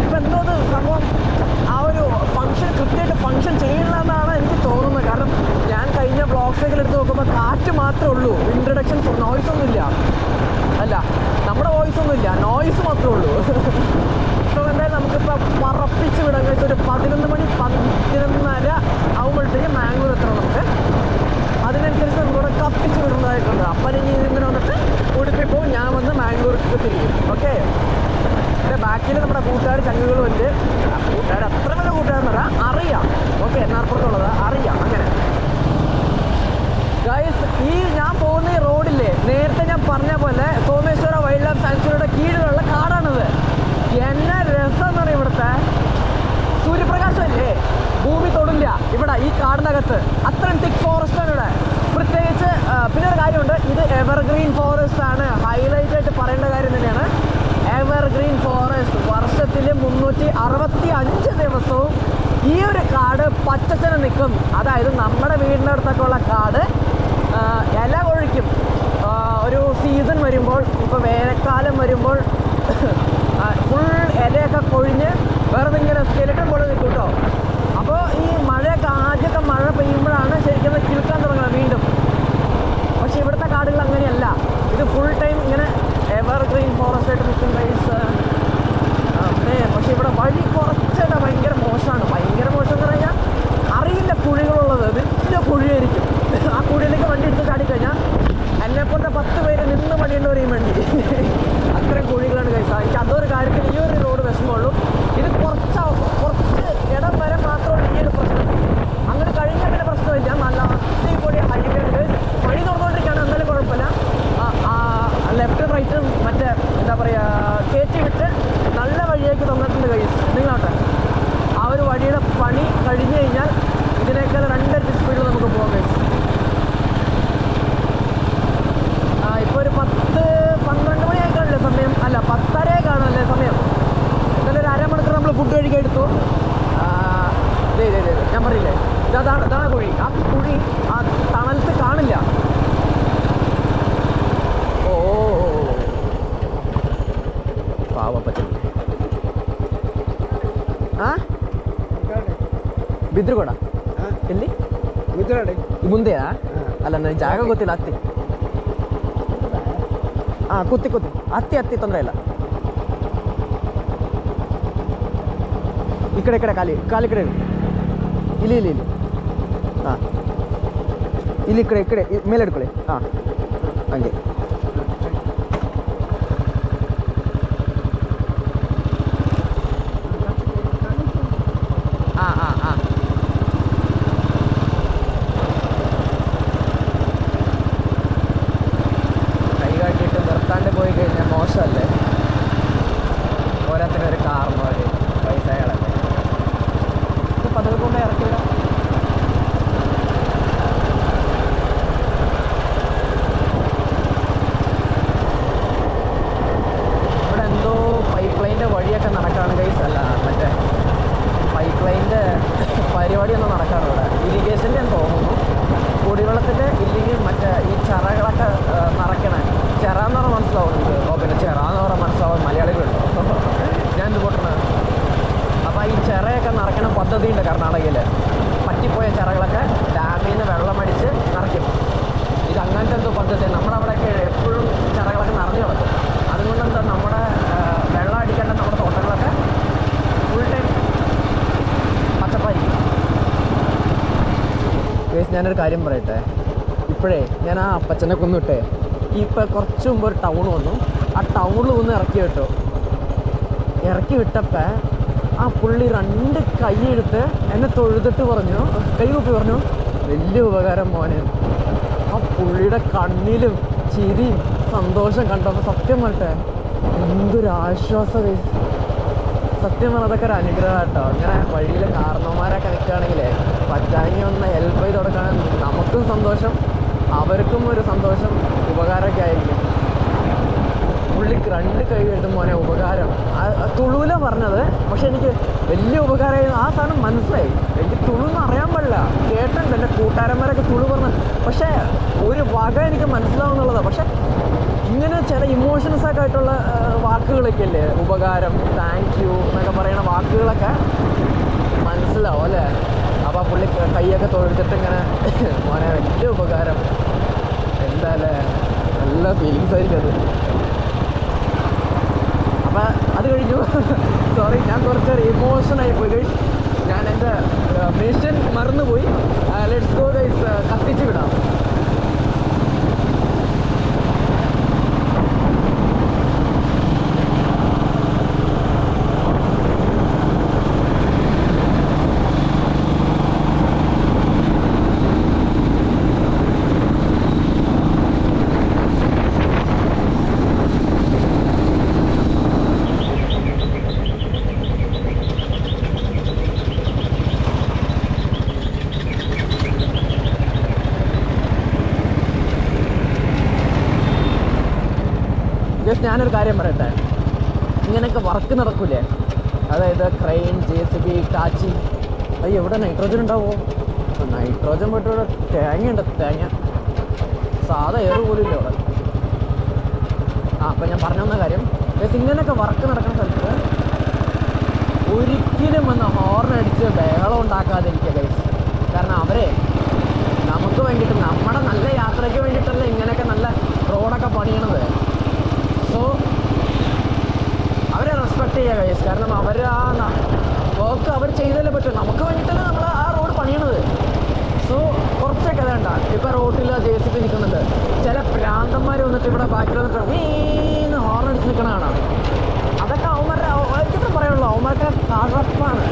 ഇപ്പം എന്തോ അത് സംഭവം ആ ഒരു കൃത്യമായിട്ട് ഫങ്ഷൻ ചെയ്യണമെന്നാണ് എനിക്ക് തോന്നുന്നത്. കാരണം ഞാൻ കഴിഞ്ഞ ബ്ലോഗ്സൊക്കെ എടുത്ത് നോക്കുമ്പോൾ കാറ്റ് മാത്രമേ ഉള്ളൂ, വിൻഡ് റിഡക്ഷൻ നോയ്സ് ഒന്നുമില്ല. അല്ല, നമ്മുടെ വോയിസ് ഒന്നുമില്ല, നോയ്സ് മാത്രമേ ഉള്ളൂ. സോ എന്തായാലും നമുക്കിപ്പോൾ പറപ്പിച്ച് വിടാൻ കഴിച്ച ഒരു 11 മണി 11:30 ആകുമ്പോഴത്തേക്ക് മാംഗ്ലൂർ എത്തണം. നമുക്ക് അതിനനുസരിച്ച് നമുക്കിവിടെ കത്തിച്ച് വിടുന്നതായിട്ടുണ്ട്. അപ്പം ഇനി ഇങ്ങനെ വന്നിട്ട് ഉടുപ്പി പോകും, ഞാൻ വന്ന് മാംഗ്ലൂർക്ക് തിരിയും. ഓക്കെ, എൻ്റെ ബാക്കിൽ നമ്മുടെ കൂട്ടുകാർ ചങ്ങുകളുണ്ട്. കൂട്ടുകാർ അത്ര വലിയ കൂട്ടുകാരെന്നല്ല, അറിയാം. ഓക്കെ, എറണാകുളത്തുള്ളത് അറിയാം. അങ്ങനെ ഗൈസ്, ഈ ഞാൻ പോകുന്ന ഈ റോഡില്ലേ, നേരത്തെ ഞാൻ പറഞ്ഞ പോലെ സോമേശ്വര വൈൽഡ് ലൈഫ് സാങ്ച്വറിയുടെ കീഴിലുള്ള കാടാണിത്. എന്നെ രസം എന്ന് പറയും ഇവിടുത്തെ സൂര്യപ്രകാശമല്ലേ, ഭൂമി തൊടില്ല ഇവിടെ ഈ കാടിനകത്ത്. അത്രയും തിക്ക് ഫോറസ്റ്റ് ആണ് ഇവിടെ. പ്രത്യേകിച്ച് പിന്നെ ഒരു കാര്യമുണ്ട്, ഇത് എവർഗ്രീൻ ഫോറസ്റ്റ് ആണ്. ഹൈലൈറ്റ് ആയിട്ട് പറയേണ്ട കാര്യം തന്നെയാണ് എവർഗ്രീൻ ഫോറസ്റ്റ്. വർഷത്തിൽ 365 ദിവസവും ഈ ഒരു കാട് പച്ചച്ചന നിൽക്കും. അതായത് നമ്മുടെ വീടിൻ്റെ അടുത്തൊക്കെ ഉള്ള കാട് ഇല കൊഴിക്കും. ഒരു സീസൺ വരുമ്പോൾ, ഇപ്പോൾ വേനൽക്കാലം വരുമ്പോൾ ഫുൾ ഇലയൊക്കെ കൊഴിഞ്ഞ് വേറെ ഇങ്ങനെ സ്കെലിട്ടൺ പോലെ നിൽക്കും കേട്ടോ. അപ്പോൾ ഈ മഴയൊക്കെ ആദ്യമൊക്കെ മഴ പെയ്യുമ്പോഴാണ് ശരിക്കും കിളുക്കാൻ തുടങ്ങുന്നത് വീണ്ടും. പക്ഷേ ഇവിടുത്തെ കാടുകൾ അങ്ങനെയല്ല. ഇത് ഫുൾ ടൈം ഇങ്ങനെ എവർഗ്രീൻ ഫോറസ്റ്റ് ആയിട്ട് നിൽക്കും ഗൈസ്. പക്ഷേ ഇവിടെ വഴി കുറച്ചൊക്കെ ഭയങ്കര മോശമാണ്. ഭയങ്കര മോശം എന്ന് പറഞ്ഞാൽ അറിയില്ല കുഴികളുള്ളത്, വലിയ കുഴിയായിരിക്കും. ആ കുഴിയിലേക്ക് വണ്ടി എടുത്ത് ചാടിക്കഴിഞ്ഞാൽ എന്നെപ്പോലത്തെ 10 പേര് നിന്ന് പണിയേണ്ടി വരെയും വേണ്ടി അത്രയും കുഴികളാണ് ഗൈസ്. എനിക്ക് അതൊരു കാര്യത്തിൽ ഈ ഒരു റോഡ് വിഷമമുള്ളൂ. ഇത് കുറച്ച് ഇടം വരെ മാത്രമേ ഈ ഒരു പ്രശ്നം. അങ്ങനെ കഴിഞ്ഞാൽ പിന്നെ പ്രശ്നമില്ല. നല്ല അടിപൊളി ഹൈവേ ഉണ്ട്. വഴി തുറന്നുകൊണ്ടിരിക്കുകയാണ്, എന്നാലും കുഴപ്പമില്ല. ലെഫ്റ്റും റൈറ്റും മറ്റേ എന്താ പറയുക കയറ്റി വിട്ട് നല്ല വഴിയേക്ക് തന്നിട്ടുണ്ട് ഗൈസ്. നിങ്ങളോട്ടെ ആ ഒരു വഴിയുടെ പണി കഴിഞ്ഞ് കഴിഞ്ഞാൽ ഇതിനേക്കാൾ 2 ഇരട്ടി സ്പീഡിൽ നമുക്ക് പോകാം ഗൈസ്. ഇപ്പോൾ ഒരു 10-12 മണിയായിക്കാണല്ലേ സമയം? അല്ല 10:30 കാണുമല്ലേ സമയം? എന്നാലും ഒരു അരമണിക്കൂർ നമ്മൾ ഫുഡ് കഴിക്കാൻ എടുത്തു. ഞാൻ പറയില്ലേ, ഇതാണ് കുഴി. ആ കുഴി ആ തണലത്ത് കാണില്ല. ഓ പാവപ്പച്ച ಬಿದ್ರುಗೂಡ ಎಲ್ಲಿ ಮುಂದೆಯಾ? ಅಲ್ಲ ನನಗೆ ಜಾಗ ಗೊತ್ತಿಲ್ಲ. ಹತ್ತಿ ಕೂತಿ ಹತ್ತಿ ತೊಂದರೆ ಇಲ್ಲ. ಈ ಕಡೆ ಕಾಲಿ ಕಡೆ ಇಲ್ಲಿ ಹಾಂ, ಇಲ್ಲಿ ಈ ಕಡೆ ಮೇಲೆ ಹಿಡ್ಕೊಳ್ಳಿ. ಹಾಂ ಹಂಗೆ. പദ്ധതിയുണ്ട് കർണാടകയിൽ. പറ്റിപ്പോയ ചിറകളൊക്കെ ഡാമിൽ നിന്ന് വെള്ളമടിച്ച് നിറയ്ക്കും. ഇത് അങ്ങനത്തെ എന്തോ പദ്ധതി. നമ്മുടെ അവിടെയൊക്കെ എപ്പോഴും ചിറകളൊക്കെ നിറഞ്ഞു കിടക്കും. അതുകൊണ്ട് എന്താ നമ്മുടെ വെള്ളം അടിക്കേണ്ട നമ്മുടെ തോട്ടങ്ങളൊക്കെ ഫുൾ ടൈം പച്ചപ്പായിരിക്കും. ഞാനൊരു കാര്യം പറയട്ടെ. ഇപ്പോഴേ ഞാൻ ആ അപ്പച്ചനെ കൊന്നിട്ടേ ഇപ്പോൾ കുറച്ച് മുമ്പ് ഒരു ടൗൺ വന്നു. ആ ടൗണിൽ ഒന്ന് ഇറക്കി വിട്ടപ്പോൾ ആ പുള്ളി 2 കൈയെടുത്ത് എന്നെ തൊഴുതിട്ട് പറഞ്ഞു, കൈകൂപ്പി പറഞ്ഞു, വലിയ ഉപകാരം മോനെ. ആ പുള്ളിയുടെ കണ്ണിലും ചിരിയും സന്തോഷം കണ്ടപ്പോൾ സത്യം പറഞ്ഞെ എന്തൊരാശ്വാസം. സത്യം പറഞ്ഞാൽ അതൊക്കെ ഒരു അനുഗ്രഹം കേട്ടോ. ഇങ്ങനെ വഴിയിൽ കാരണവന്മാരൊക്കെ നിൽക്കുകയാണെങ്കിലേ പറ്റാങ്ങി ഒന്ന് ഹെൽപ്പ് ചെയ്ത് കൊടുക്കുകയാണെങ്കിൽ നമുക്കും സന്തോഷം, അവർക്കും ഒരു സന്തോഷം, ഉപകാരമൊക്കെ ആയിരിക്കും. പുള്ളിക്ക് 2 കൈ എഴുതും മോനെ ഉപകാരം. തുളുവില പറഞ്ഞത്, പക്ഷെ എനിക്ക് വലിയ ഉപകാരമായി. ആ സാധനം മനസ്സിലായി. എനിക്ക് തുളുന്ന് അറിയാൻ പാടില്ല, കേട്ടിട്ടുണ്ട് എൻ്റെ കൂട്ടുകാരന്മാരൊക്കെ തുളു പറഞ്ഞത്. പക്ഷേ ഒരു വക എനിക്ക് മനസ്സിലാവുന്നുള്ളതാണ്. പക്ഷെ ഇങ്ങനെ ചില ഇമോഷൻസൊക്കെ ആയിട്ടുള്ള വാക്കുകളൊക്കെ ഇല്ലേ, ഉപകാരം, താങ്ക് യു എന്നൊക്കെ പറയുന്ന വാക്കുകളൊക്കെ മനസ്സിലാവും അല്ലേ. അപ്പോൾ പുള്ളി കൈയൊക്കെ തൊഴുത്തിട്ട് ഇങ്ങനെ മോനെ വലിയ ഉപകാരം, എന്താ അല്ലേ, നല്ല ഫീലിങ്സ് ആയിരിക്കും അത്. അപ്പം അത് കഴിഞ്ഞു. സോറി, ഞാൻ കുറച്ചൊരു ഇമോഷനായി പോയി. ഞാൻ എൻ്റെ മിഷൻ മറന്നുപോയി. ലെറ്റ്സ് ഗോ ഗൈസ്, കത്തിച്ച് വിടാം. ജസ്റ്റ് ഞാനൊരു കാര്യം പറയട്ടെ, ഇങ്ങനെയൊക്കെ വർക്ക് നടക്കൂലേ, അതായത് ക്രെയിൻ, JCB, ടാച്ചി, അത് എവിടെ നൈട്രോജൻ ഉണ്ടാവുമോ? നൈട്രോജൻ പെട്ടിവിടെ തേങ്ങയുണ്ട്, തേങ്ങ സാധാ എയർ പോലും ഇല്ല അവിടെ. അപ്പോൾ ഞാൻ പറഞ്ഞു തന്ന കാര്യം, ഇങ്ങനെയൊക്കെ വർക്ക് നടക്കുന്ന സ്ഥലത്ത് ഒരിക്കലും വന്ന് ഹോർൺ അടിച്ച് ബഹളം ഉണ്ടാക്കാതിരിക്കുക ഗൈസ്. കാരണം അവരെ നമുക്ക് വേണ്ടിയിട്ട്, നമ്മുടെ നല്ല യാത്രയ്ക്ക് വേണ്ടിയിട്ടല്ല ഇങ്ങനെയൊക്കെ നല്ല റോഡൊക്കെ പണിയണത്. സോ അവരെ റെസ്പെക്ട് ചെയ്യുക ഗൈസ്. കാരണം അവർ ആ വർക്ക് അവർ ചെയ്തല്ലേ പറ്റും, നമുക്ക് വേണ്ടിയിട്ടല്ലേ നമ്മൾ ആ റോഡ് പണിയണത്. സോ കുറച്ചൊക്കെ വേണ്ട. ഇപ്പോൾ റോട്ടിൽ JCB നിൽക്കുന്നുണ്ട്, ചില പ്രാന്തന്മാർ വന്നിട്ട് ഇവിടെ ബാക്കിൽ വന്നിട്ട് വീന്ന് ഹോർൺ അടിച്ച് നിൽക്കണ കാണാം. അതൊക്കെ അവന്മാരുടെ പറയുള്ളൂ, അവന്മാർക്ക് കഴപ്പാണ്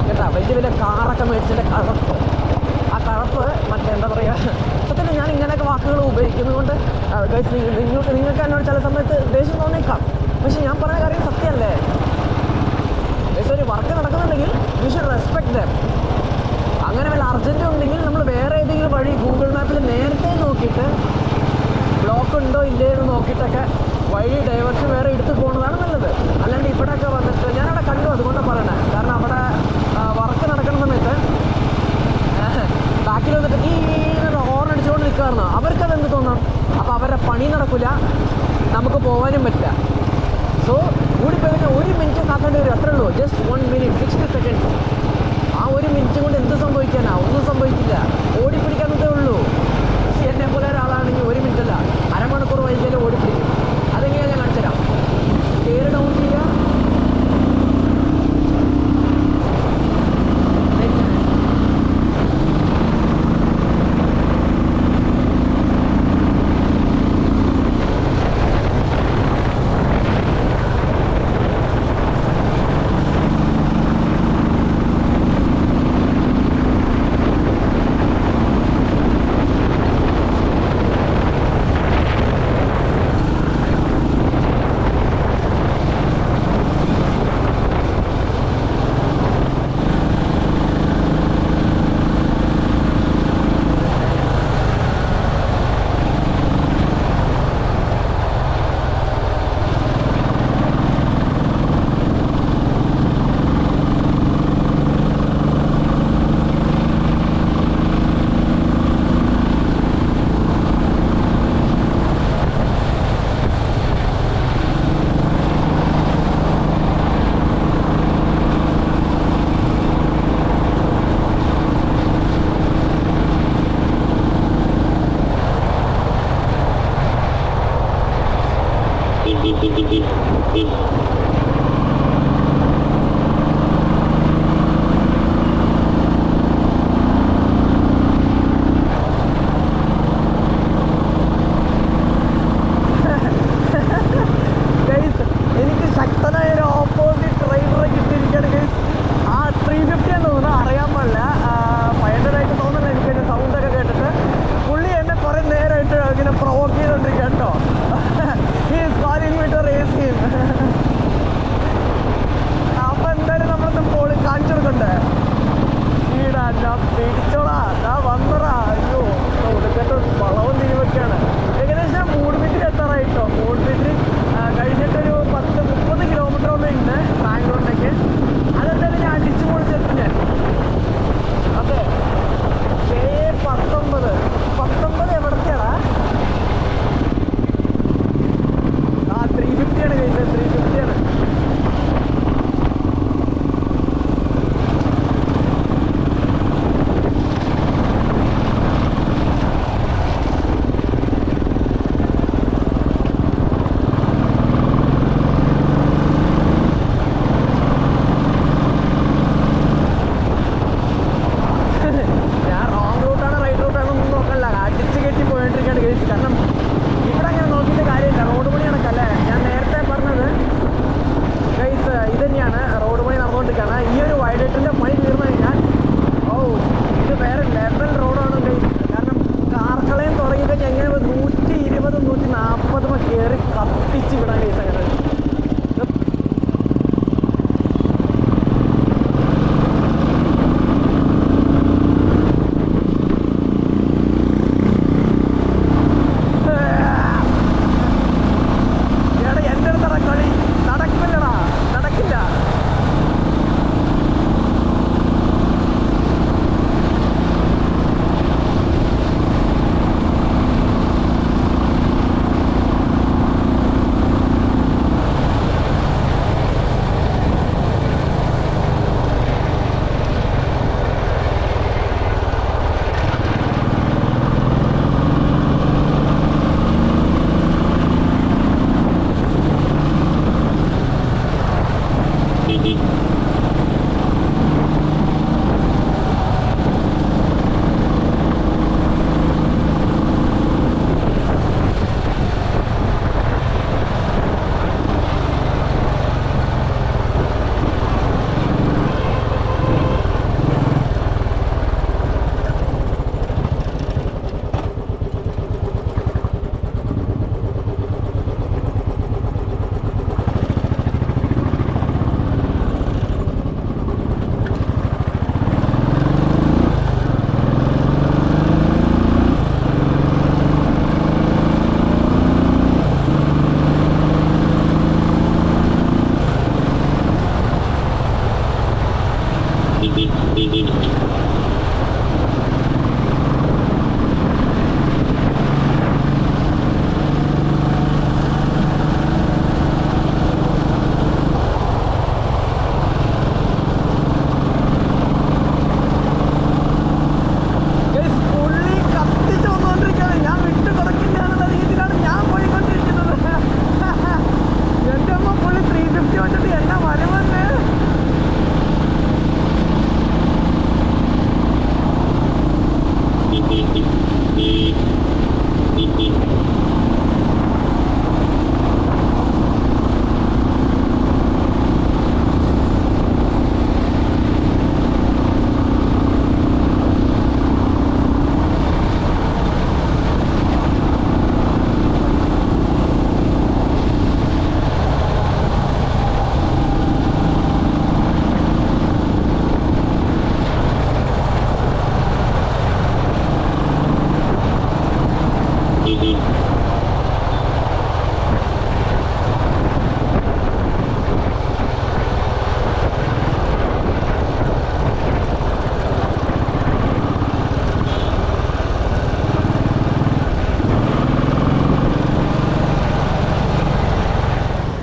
കേട്ടോ. വലിയ വലിയ കാറൊക്കെ മേടിച്ചതിൻ്റെ കഴപ്പ്, ആ കഴപ്പ് മറ്റേ എന്താ പറയുക. സത്യത്തിൽ ഞാൻ ഇങ്ങനെയൊക്കെ വാക്കുകൾ ഉപയോഗിക്കുന്നതുകൊണ്ട് നിങ്ങൾക്ക് എന്നോട് ചില സമയത്ത് ദേഷ്യം തോന്നിയേക്കാം, പക്ഷെ ഞാൻ പറയുന്ന കാര്യം സത്യമല്ലേ. ഒരു വർക്ക് നടക്കുന്നുണ്ടെങ്കിൽ യു ഷുഡ് റെസ്പെക്ട് ദം. അങ്ങനെ വല്ല അർജൻറ്റ് ഉണ്ടെങ്കിൽ നമ്മൾ വേറെ ഏതെങ്കിലും വഴി ഗൂഗിൾ മാപ്പിൽ നേരത്തെ നോക്കിയിട്ട് ബ്ലോക്ക് ഉണ്ടോ ഇല്ലേ എന്ന് നോക്കിയിട്ടൊക്കെ വഴി ഡൈവേർഷൻ വേറെ എടുത്ത് പോകുന്നതാണ് നല്ലത്. അല്ലാണ്ട് ഇവിടെയൊക്കെ വന്നിട്ട് ഞാനവിടെ കണ്ടു, അതുകൊണ്ടാണ് പറയണേ. കാരണം അവിടെ വർക്ക് നടക്കുന്ന സമയത്ത് ബാക്കിൽ വന്നിട്ട് ഈ ഹോർൺ അടിച്ചുകൊണ്ട് നിൽക്കുകയായിരുന്നു. അവർക്കത് എന്ത് തോന്നാം? അപ്പോൾ അവരുടെ പണി നടക്കില്ല, നമുക്ക് പോകാനും പറ്റില്ല. സോ കൂടിപ്പോയി കഴിഞ്ഞാൽ 1 മിനിറ്റ് കാക്കേണ്ടി വരും, അത്രേ ഉള്ളൂ. Just 1 minute 60 seconds. ആ 1 മിനിറ്റ് കൊണ്ട് എന്ത് സംഭവിക്കാനാ? ഒന്നും സംഭവിക്കില്ല, ഓടിപ്പിടിക്കാനതേ ഉള്ളൂ. എന്നെ പോലെ ഒരാളാണെങ്കിൽ 1 മിനിറ്റ് അല്ല, അരമണിക്കൂർ വൈകിയാലും ഓടിപ്പിടിക്കും. അതെങ്ങനെയാണ് ഞാൻ കാണിച്ചു തരാം. ഗിയർ ഡൗൺ ചെയ്യുക,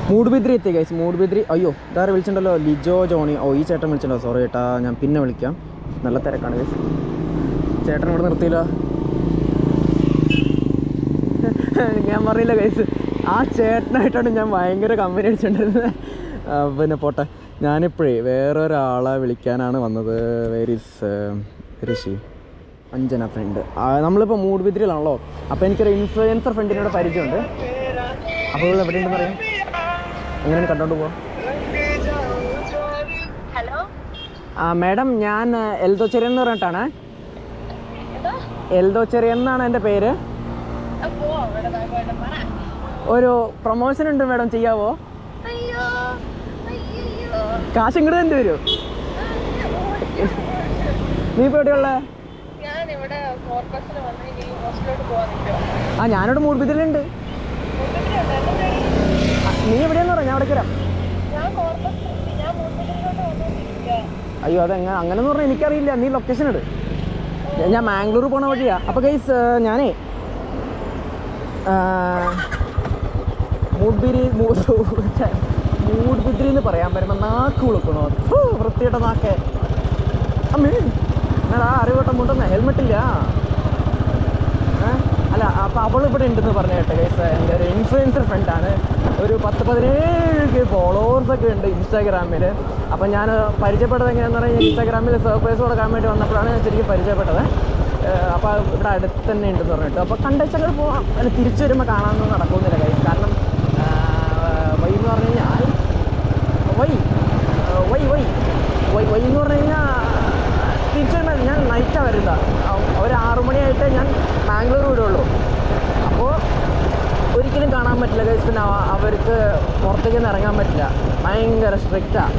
മൂടുബിദ്രി എത്തി ഗൈസ്. മൂടുബിദ്രി. അയ്യോ ഇതാരെ വിളിച്ചിട്ടുണ്ടല്ലോ, ലിജോ ജോണി. ഓ ഈ ചേട്ടൻ വിളിച്ചിട്ടുണ്ടോ? സോറി ചേട്ടാ, ഞാൻ പിന്നെ വിളിക്കാം, നല്ല തിരക്കാണ് ഗൈസ്. ചേട്ടൻ ഇവിടെ നിർത്തിയില്ല. ഞാൻ പറഞ്ഞില്ല ഗൈസ്, ആ ചേട്ടനായിട്ടാണ് ഞാൻ ഭയങ്കര കമ്പനി അടിച്ചിട്ടുണ്ടായിരുന്നത്. പിന്നെ പോട്ടെ, ഞാനിപ്പോഴേ വേറൊരാളെ വിളിക്കാനാണ് വന്നത്. വേരിസ് ഋഷി അഞ്ജന ഫ്രണ്ട്. നമ്മളിപ്പോൾ മൂടുബിദ്രിയിലാണല്ലോ, അപ്പോൾ എനിക്കൊരു ഇൻഫ്ലുവൻസർ ഫ്രണ്ടിനോട് പരിചയമുണ്ട്. അപ്പോൾ എവിടെയുണ്ടെന്ന് പറയാം, എങ്ങനെയാണ് കണ്ടോണ്ട് പോവാം. മാഡം, ഞാൻ എൽദോ ചെറിയൻ എന്ന് പറഞ്ഞിട്ടാണ്. എൽദോ ചെറിയൻ എന്നാണ് എൻ്റെ പേര്. ഒരു പ്രൊമോഷൻ ഉണ്ട് മാഡം, ചെയ്യാവോ? കാശ് ഇങ്ങോട്ട് തന്നെ വരൂ. നീ ഇപ്പോൾ എവിടെയുള്ള? ആ ഞാനിവിടെ മൂടുബിദ്രിയിലുണ്ട്. നീ എവിടെയാന്ന് പറയാം, ഞാൻ അവിടെ വരാം. അയ്യോ അങ്ങനെന്ന് പറഞ്ഞാൽ എനിക്കറിയില്ല, നീ ലൊക്കേഷൻ ഇട്. ഞാൻ മാംഗ്ലൂർ പോണ വഴിയാ. അപ്പോൾ ഗൈസ് ഞാനേ മൂടുബിദ്രി എന്ന് പറയാൻ വരുമ്പോൾ നാക്ക് വിളിക്കണോ, വൃത്തിയുടെ നാക്കെ. അമ്മേ എന്നാ അറിവട്ടം മുണ്ടെന്ന് ഹെൽമെറ്റില്ല. അല്ല, അപ്പോൾ അവൾ ഇവിടെ ഉണ്ടെന്ന് പറഞ്ഞ കേട്ടെ ഗൈസ്. എൻ്റെ ഒരു ഇൻഫ്ലുവൻസർ ഫ്രണ്ടാണ്. ഒരു 10-17 ഫോളോവേഴ്സൊക്കെ ഉണ്ട് ഇൻസ്റ്റാഗ്രാമിൽ. അപ്പം ഞാൻ പരിചയപ്പെട്ടത് എങ്ങനെയാണെന്ന് പറഞ്ഞാൽ, ഇൻസ്റ്റാഗ്രാമിൽ സർപ്രൈസ് കൊടുക്കാൻ വേണ്ടി വന്നപ്പോഴാണ് ശരിക്കും പരിചയപ്പെട്ടത്. അപ്പോൾ ഇവിടെ അടുത്ത് തന്നെ ഉണ്ടെന്ന് പറഞ്ഞിട്ട്, അപ്പോൾ കണ്ടച്ചങ്ങൾ പോവാം. അല്ല, തിരിച്ചു വരുമ്പോൾ കാണാനൊന്നും നടക്കുന്നില്ല ഗൈസ്. കാരണം വൈ എന്ന് പറഞ്ഞു കഴിഞ്ഞാൽ വൈ എന്ന് പറഞ്ഞു കഴിഞ്ഞാൽ തിരിച്ചു വരുമ്പോൾ ഞാൻ നൈറ്റാണ് വരുന്നത്. ഒരു 6 മണിയായിട്ട് ഞാൻ മാംഗ്ലൂർ വിടുള്ളൂ. അപ്പോൾ ഒരിക്കലും കാണാൻ പറ്റില്ല ഗൈസ്. പിന്നെ അവർക്ക് പുറത്തേക്കൊന്നും ഇറങ്ങാൻ പറ്റില്ല, ഭയങ്കര സ്ട്രിക്റ്റാണ്.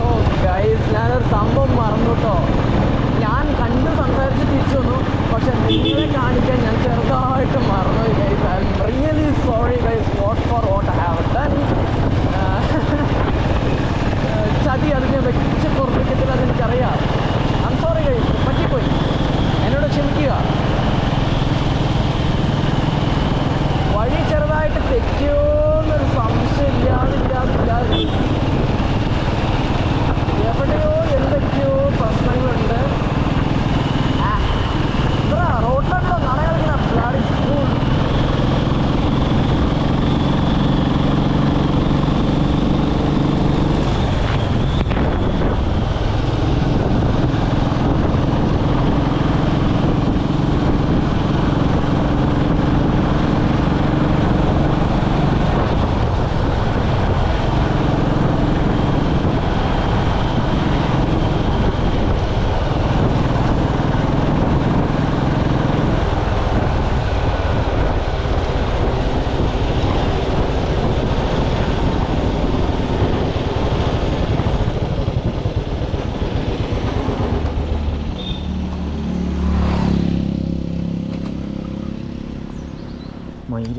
ഓ ഗൈസ്, ഞാനൊരു സംഭവം മറന്നു കേട്ടോ. ഞാൻ കണ്ട് സംസാരിച്ച് തിരിച്ചു വന്നു, പക്ഷെ നിങ്ങളെ കാണിക്കാൻ ഞാൻ ചെറുതായിട്ട് മറന്നു guys. I am really sorry guys for what I have done. ചതി അത് ഞാൻ വെച്ച് പുറത്തേക്കത്തില്ല, അതെനിക്കറിയാം. ഐ എം സോറി ഗൈസ്, പറ്റിപ്പോയി, എന്നോട് ക്ഷമിക്കുക. വഴി ചെറുതായിട്ട് തെറ്റിയോന്നൊരു സംശയം ഇല്ലാതില്ലാതെ എവിടെയോ എന്തൊക്കെയോ പ്രശ്നങ്ങളുണ്ട്. റോഡിലോ നട കളിക്കുന്ന ബ്ലാഡി സ്കൂൾ. മയിൽ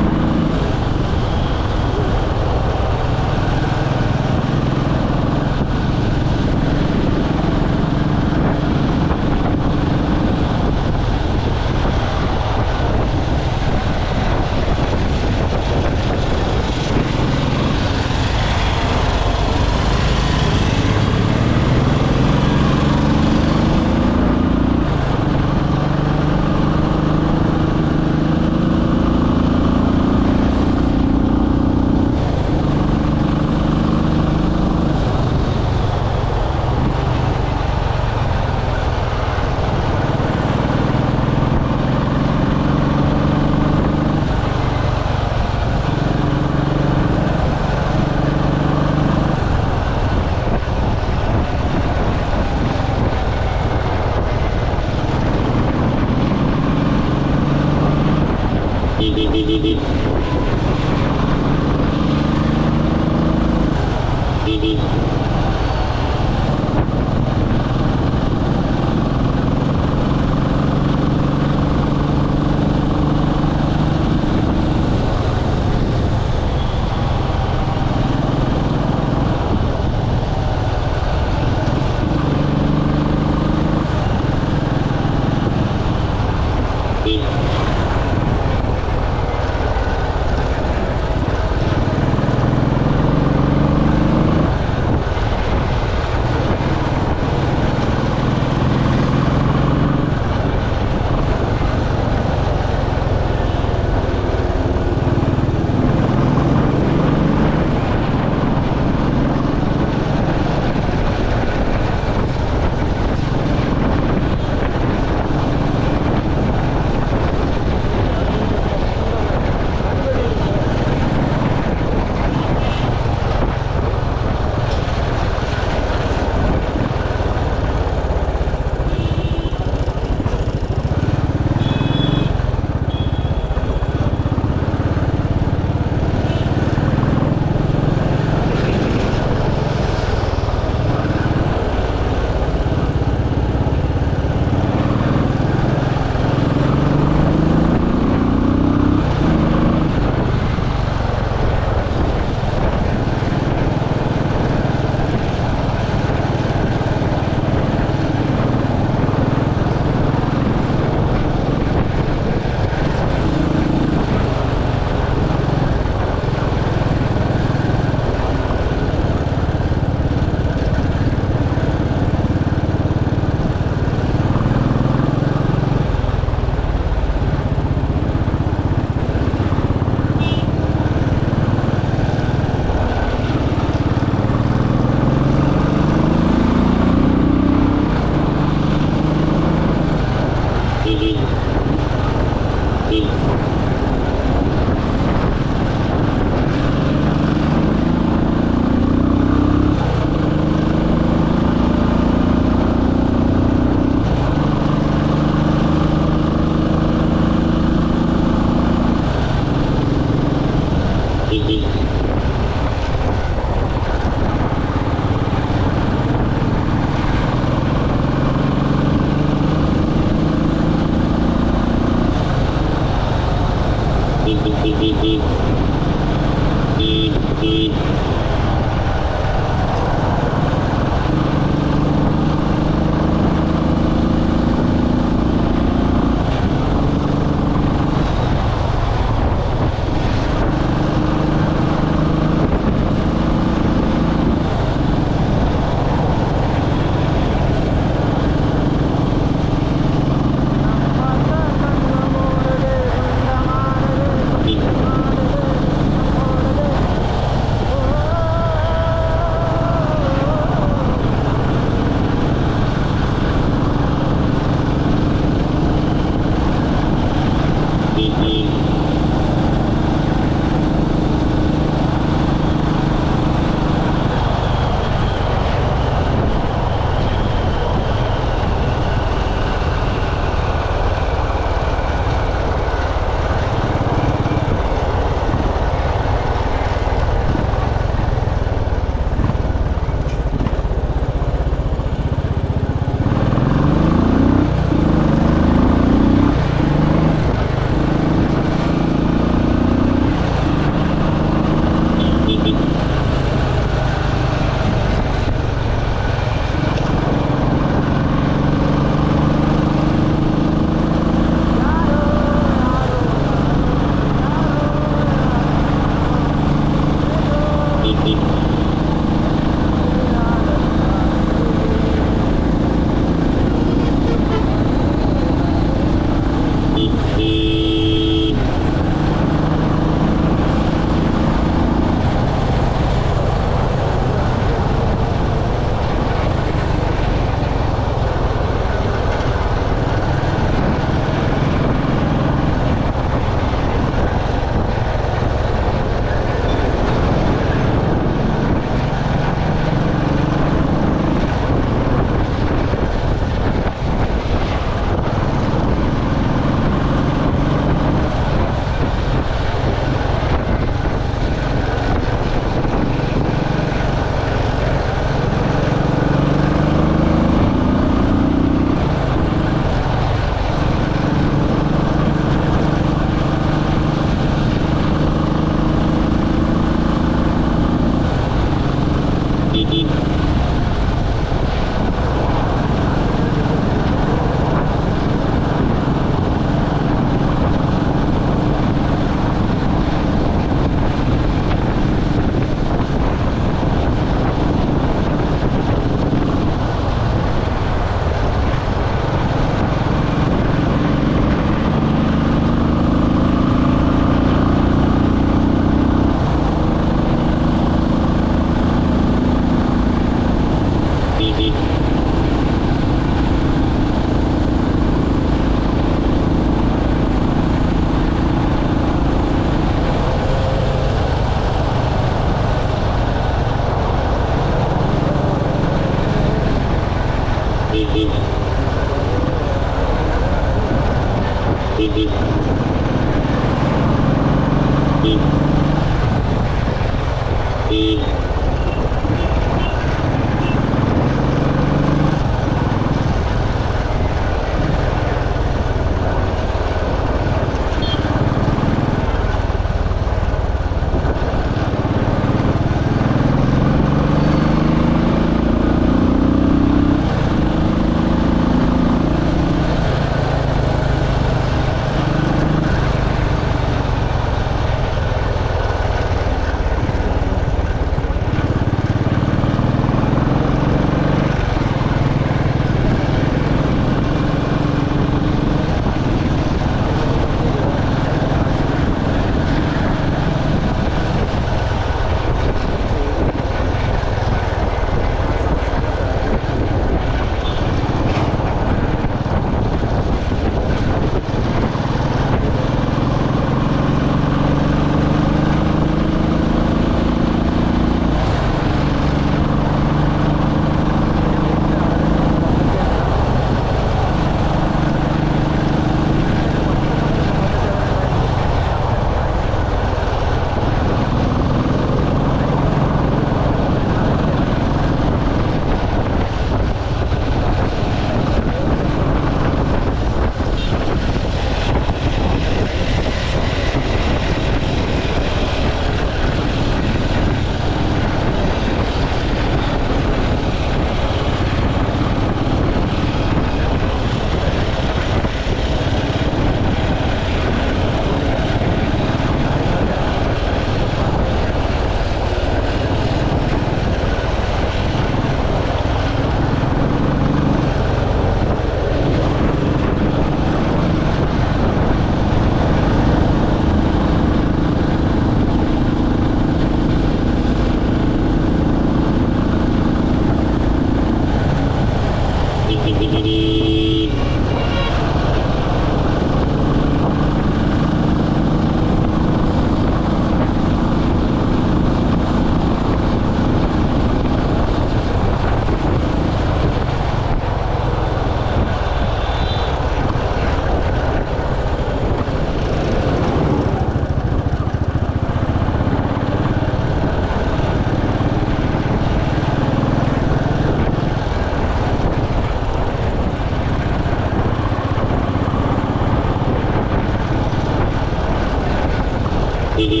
ഒരു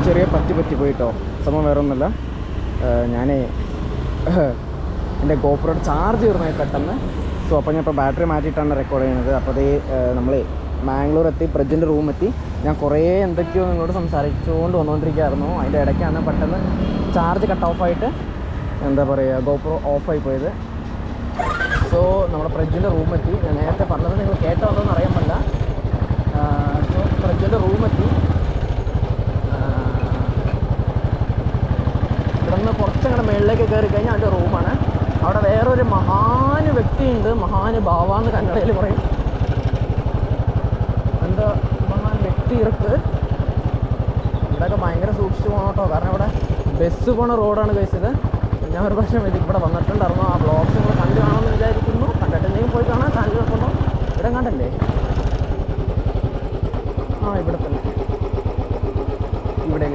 ചെറിയ പറ്റി പോയിട്ടോ. സംഭവം വേറെ ഒന്നുമല്ല, ഞാൻ എൻ്റെ ഗോപ്രോയുടെ ചാർജ് തീർന്നു പെട്ടെന്ന്. സോ അപ്പോൾ ഞാൻ ഇപ്പോൾ ബാറ്ററി മാറ്റിയിട്ടാണ് റെക്കോർഡ് ചെയ്യുന്നത്. അപ്പോൾ അത് നമ്മൾ മാംഗ്ലൂർ എത്തി, പ്രജിൻ്റെ റൂം എത്തി. ഞാൻ കുറേ എന്തൊക്കെയോ നിങ്ങളോട് സംസാരിച്ചുകൊണ്ട് വന്നുകൊണ്ടിരിക്കുകയായിരുന്നു. അതിൻ്റെ ഇടയ്ക്കാണ് പെട്ടെന്ന് ചാർജ് കട്ട് ഓഫായിട്ട് എന്താ പറയുക ഗോപ്രോ ഓഫായി പോയത്. സോ നമ്മുടെ പ്രജിൻ്റെ റൂം എത്തി. ഞാൻ നേരത്തെ പറഞ്ഞത് നിങ്ങൾ കേട്ടോന്ന് അറിയാൻ പറ്റില്ല. സോ പ്രജിൻ്റെ റൂം എത്തി. ഇവിടുന്ന് കുറച്ചങ്ങടെ മുകളിലേക്ക് കയറി കഴിഞ്ഞാൽ അതിൻ്റെ റൂമാണ്. അവിടെ വേറൊരു മഹാന് വ്യക്തിയുണ്ട്, മഹാന് ബാവാന്ന് കന്നഡയിൽ പറയും. എന്താ മഹാൻ വ്യക്തി ഇറക്ക്. ഇവിടെയൊക്കെ ഭയങ്കര സൂക്ഷിച്ച് പോകണം കേട്ടോ, കാരണം ഇവിടെ ബസ് പോണ റോഡാണ് കഴിച്ചത്. ഞാൻ ഒരു പ്രാവശ്യം ഇവിടെ വന്നിട്ടുണ്ടായിരുന്നു. ആ ബ്ലോഗ്സ് നിങ്ങൾ കണ്ടു കാണുമെന്ന് വിചാരിക്കുന്നു. കണ്ടിട്ടുണ്ടെങ്കിൽ പോയി കാണാൻ ചാനൽ വെക്കുന്നു. ഇവിടെ കണ്ടല്ലേ? ആ ഇവിടെ തന്നെ, ഇവിടെ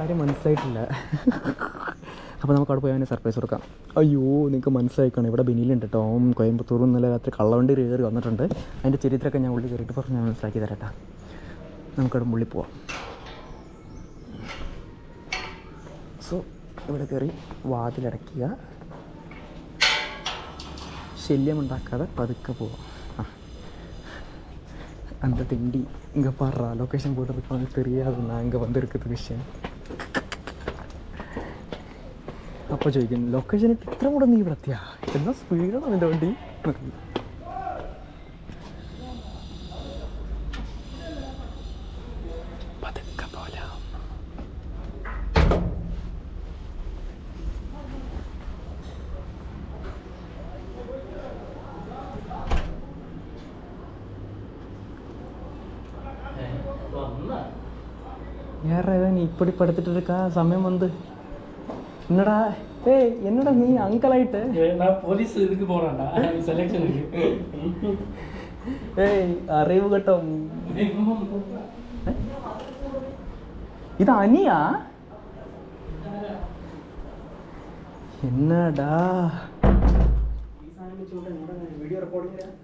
കാര്യം മനസ്സിലായിട്ടില്ല. അപ്പോൾ നമുക്ക് അവിടെ പോയി അവനെ സർപ്രൈസ് കൊടുക്കാം. അയ്യോ നിങ്ങൾക്ക് മനസ്സിലായിക്കാണ്, ഇവിടെ ബെനിയിലുണ്ട് കേട്ടോ. കോയമ്പത്തൂർ ഇന്നലെ രാത്രി കള്ളവണ്ടി കയറി വന്നിട്ടുണ്ട്. അതിൻ്റെ ചരിത്രമൊക്കെ ഞാൻ ഉള്ളിൽ കയറിയിട്ട് പറഞ്ഞ് ഞാൻ മനസ്സിലാക്കി തരട്ടാ. നമുക്കവിടെ ഉള്ളിൽ പോവാം. സോ ഇവിടെ കയറി വാതിലടയ്ക്കുക, ശല്യമുണ്ടാക്കാതെ പതുക്കെ പോവാം. அந்த திண்டி இங்கே பாடுறா லொக்கேஷன் போட்டுருப்பாங்க தெரியாது, நான் இங்கே வந்திருக்குது விஷயம். അപ്പോൾ ചോദിക്കുന്നു ലൊക്കേഷനിട്ട് ഇത്ര കൂടെ നീ ഇവിടെ എത്തിയാ, എന്നാ സ്പീഡാണ് നിൻ്റെ വണ്ടി. പതുക്കെ പോലാം. யாரா நீ இப்படி படுத்துட்டு இருக்கா? சமயம் வந்து என்னடா என்னடா நீ அங்கிள் ஆயிட்டு? நான் போலீஸ் இதுக்கு போறேன்டா, செலக்ஷனுக்கு. അറിവ് കേട്ടോ. ഇത് അനിയാ? என்னடா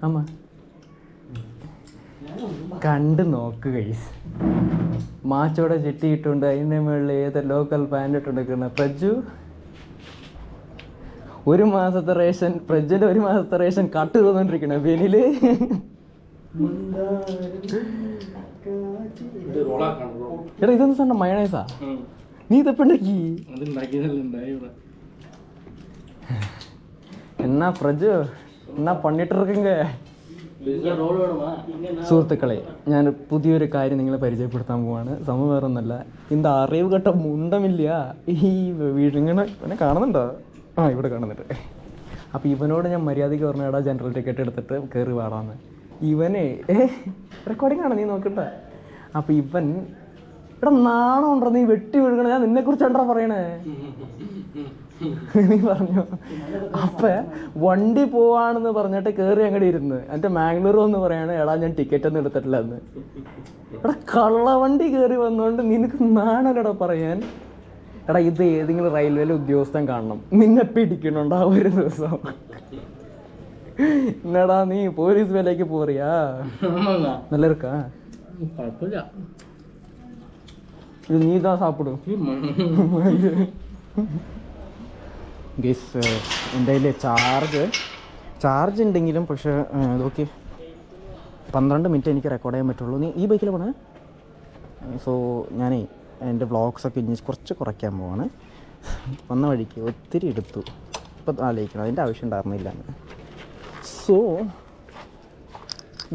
ஆமா കണ്ട് നോക്ക് ഗൈസ്. മാച്ചോടെ ചെട്ടിയിട്ടുണ്ട്, അതിൻ്റെ മുകളിൽ ഏത് ലോക്കൽ പാൻ്റ് ഇട്ടുണ്ടെക്കുന്ന പ്രജു. ഒരു മാസത്തെ റേഷൻ, പ്രജുൻ്റെ ഒരു മാസത്തെ റേഷൻ കട്ട് തോന്നിട്ടിരിക്കണ ബെനില്. എടാ ഇതൊന്നും സാറിന് മയണൈസാ? നീ ഇതെപ്പോ ഉണ്ടാക്കി? എന്നാ പ്രജു എന്നാ പണിട്ട് ഇരിക്കുങ്ക. സുഹൃത്തുക്കളെ, ഞാൻ പുതിയൊരു കാര്യം നിങ്ങളെ പരിചയപ്പെടുത്താൻ പോവാണ്. സംഭവം വേറെ ഒന്നല്ല, இந்த അറിവ് കേട്ട മുണ്ടമില്ല ഈ വീടിങ്ങനെ ഇവനെ കാണുന്നുണ്ടോ? ആ ഇവിടെ കാണുന്നുണ്ട്. അപ്പോൾ ഇവനോട് ഞാൻ മര്യാദയ്ക്ക് പറഞ്ഞാടാ ജനറൽ ടിക്കറ്റ് എടുത്തിട്ട് കയറി പാടാന്ന്. ഇവനെ റെക്കോർഡിംഗ് ആണ്, നീ നോക്കണ്ട. അപ്പോൾ ഇവൻ ഇവിടെ നാണം ഉണ്ടോ നീ വെട്ടി വീഴുകണ, ഞാൻ നിന്നെക്കുറിച്ചാണ്ടാ പറയണേ. നീ പറഞ്ഞു. അപ്പം വണ്ടി പോവാണെന്ന് പറഞ്ഞിട്ട് കയറി അങ്ങോട്ട് ഇരുന്ന് എൻ്റെ മാംഗ്ലൂർ എന്ന് പറയാണ്, എടാ ഞാൻ ടിക്കറ്റ് ഒന്നും എടുത്തിട്ടില്ല എന്ന്. എടാ കള്ളവണ്ടി കയറി വന്നുകൊണ്ട് നിനക്ക് നാണല്ലടാ പറയാൻ. എടാ ഇത് ഏതെങ്കിലും റെയിൽവേയിലെ ഉദ്യോഗസ്ഥൻ കാണണം, നിന്നെ പിടിക്കണുണ്ടോ ഒരു ദിവസം. എന്നടാ നീ പോലീസ് വേലയ്ക്ക് പോറിയാ? നല്ല ഇരിക്കാ ഇത്, നീ ഇതാ സാപ്പിടും. ഗൈസ് എൻ്റെ കയ്യിൽ ചാർജ് ഉണ്ടെങ്കിലും പക്ഷേ നോക്കി 12 മിനിറ്റ് എനിക്ക് റെക്കോർഡ് ചെയ്യാൻ പറ്റുള്ളൂ. നീ ഈ ബൈക്കിൽ പോണേ. സോ ഞാനേ എൻ്റെ വ്ളോഗ്സൊക്കെ ഇനി കുറച്ച് കുറയ്ക്കാൻ പോവാണ്. വന്ന വഴിക്ക് ഒത്തിരി എടുത്തു. ഇപ്പം ആലോചിക്കണം, അതിൻ്റെ ആവശ്യം ഉണ്ടായിരുന്നില്ല. സോ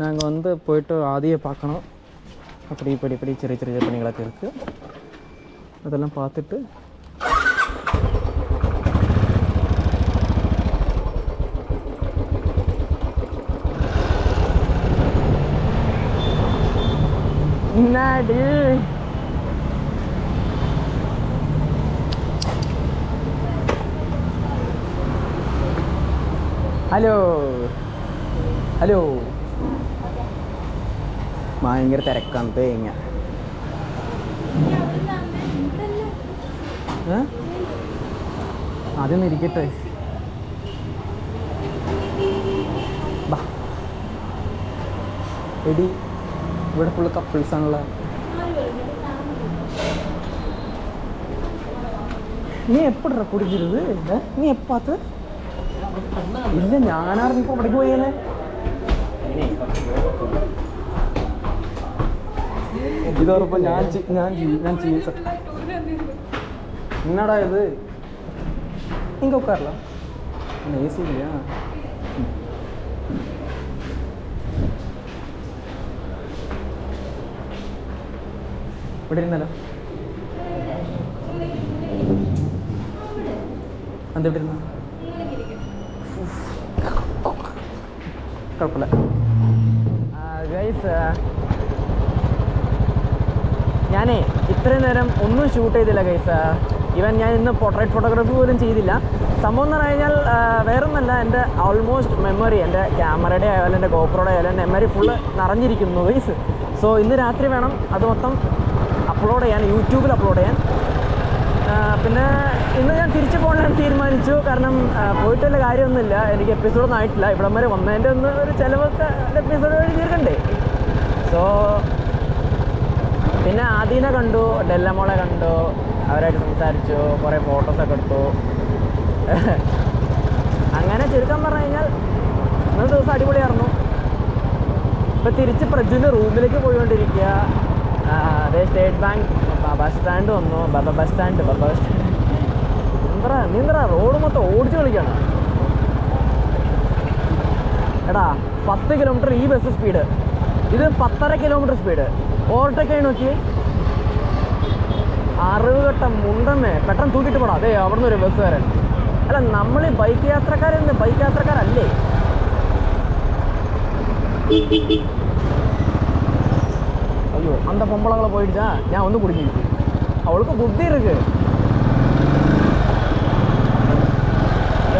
நாங்கள் வந்து போய்ட்டு ஆதியை பார்க்கணும். அப்படி இப்படி ചെറിയ ചെറിയ പണികളൊക്കെ இருக்குது. அதெல்லாம் பார்த்துட்டு முன்னாடி ഹലോ ഹലോ ഭയങ്കര തിരക്കാണ് തേങ്ങ. ആദ്യം ഇരിക്കട്ടെ. എടി ഇവിടെ ഫുള്ള് കപ്പിൾസാണുള്ള. നീ എപ്പോഴാ കുടിക്കരുത്? നീ എപ്പാത്ത്? ഇല്ല, ഞാനാർന്നിപ്പോൾ അവിടേക്ക് പോയാലേ. ഇതോടൊപ്പം ഞാൻ ചികിത്സ. എന്നാടാ ഇത്? ഇങ്ങ ഉட்காரல ஏசி இல்லையா? ഇവിടെ ഇരുന്നല്ലോ. എന്താ ഇവിടെ ഇരുന്ന? കുഴപ്പമില്ല ഗൈസ്. ഞാനേ ഇത്രയും നേരം ഒന്നും ഷൂട്ട് ചെയ്തില്ല ഗൈസ്. ഈവൻ ഞാൻ ഇന്ന് പോർട്രേറ്റ് ഫോട്ടോഗ്രാഫി പോലും ചെയ്തില്ല. സംഭവം എന്ന് പറഞ്ഞു കഴിഞ്ഞാൽ വേറൊന്നല്ല, എൻ്റെ ഓൾമോസ്റ്റ് മെമ്മറി, എൻ്റെ ക്യാമറയുടെ ആയാലും എൻ്റെ ഗോപ്രോയുടെ ആയാലും എൻ്റെ മെമ്മറി ഫുള്ള് നിറഞ്ഞിരിക്കുന്നു ഗൈസ്. സോ ഇന്ന് രാത്രി വേണം അത് മൊത്തം അപ്ലോഡ് ചെയ്യാൻ, യൂട്യൂബിൽ അപ്ലോഡ് ചെയ്യാൻ. പിന്നെ ഇന്ന് ഞാൻ തിരിച്ചു പോകാൻ തീരുമാനിച്ചു. കാരണം പോയിട്ട് വല്ല കാര്യമൊന്നുമില്ല, എനിക്ക് എപ്പിസോഡൊന്നും ആയിട്ടില്ല. ഇവിടം വരെ വന്നതിൻ്റെ ഒന്ന് ഒരു ചിലവൊക്കെ എപ്പിസോഡ് വഴി തീർക്കണ്ടേ. സോ പിന്നെ ആദീനെ കണ്ടു, ഡെല്ലമോളെ കണ്ടു, അവരായിട്ട് സംസാരിച്ചു, കുറേ ഫോട്ടോസൊക്കെ എടുത്തു. അങ്ങനെ ചുരുക്കം പറഞ്ഞു കഴിഞ്ഞാൽ ഇന്നത്തെ ദിവസം അടിപൊളിയായിരുന്നു. ഇപ്പം തിരിച്ച് പ്രജുവിൻ്റെ റൂമിലേക്ക് പോയിക്കൊണ്ടിരിക്കുക. അതേ സ്റ്റേറ്റ് ബാങ്ക് ബസ് സ്റ്റാൻഡ് വന്നു. ബസ് സ്റ്റാൻഡ് നീ എന്താ റോഡ് മൊത്തം ഓടിച്ച് കളിക്കുകയാണ്. എടാ 10 കിലോമീറ്റർ ഈ ബസ് സ്പീഡ്, ഇത് 10.5 കിലോമീറ്റർ സ്പീഡ്. ഓവർടേക്ക് ആയി നോക്കി. 60 ഘട്ടം മുണ്ടമ്മേ, പെട്ടെന്ന് തൂക്കിയിട്ട് പോടാ. അതെ അവിടെ നിന്ന് ഒരു ബസ് വരാൻ. അല്ല, നമ്മൾ ബൈക്ക് യാത്രക്കാരല്ലേ? ஐயோ, அந்த பொம்பளங்களை போயிடுச்சா? ഞാൻ ഒന്ന് കുടുങ്ങി. அவளுக்கு புத்தி இருக்கு.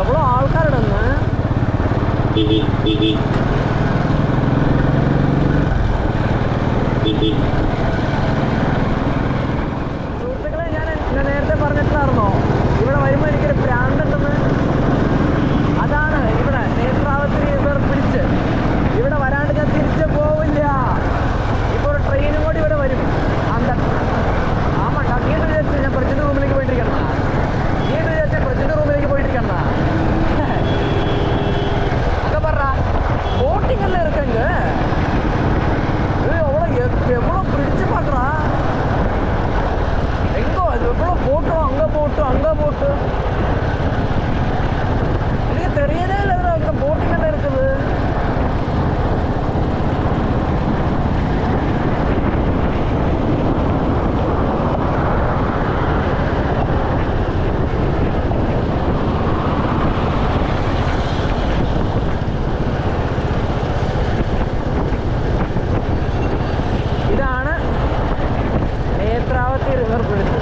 எவ்வளோ ആൾക്കാരുണ്ടെന്ന്. സുഹൃത്തുക്കളെ, ഞാൻ നേരത്തെ പറഞ്ഞിട്ടുണ്ടായിരുന്നോ ഇവിടെ വരുമ്പോൾ എനിക്കൊരു ഭ്രാന്തുണ്ടെന്ന്? അതാണ് ഇവിടെ നേത്രാവതി റിവർ പിടിച്ച് ഇവിടെ വരാണ്ട് ഞാൻ തിരിച്ചു പോവില്ല. ഇപ്പോൾ ഒരു ട്രെയിനും കൂടി ഇവിടെ വരും. ആമാ, നീ വിചാരിച്ചു ഞാൻ പ്രജിന്റെ റൂമിലേക്ക് പോയിട്ടിരിക്കണ? നീ വിചാരിച്ച പ്രജിന്റെ റൂമിലേക്ക് പോയിട്ടിരിക്കണ? അങ്ക പറ ബോട്ടിംഗ് എല്ലാം இருக்கங்க. எவ்வளோ பிடிச்சு பார்க்குறா. எங்கோ அது எவ்வளோ போட்டோம், அங்கே போட்டு எனக்கு தெரியதே இல்லை. அங்கே போட்டிங் எல்லாம் இருக்குது. ഇതാണ് നേത്രാവതി റിവർ ബ്രിഡ്ജ്.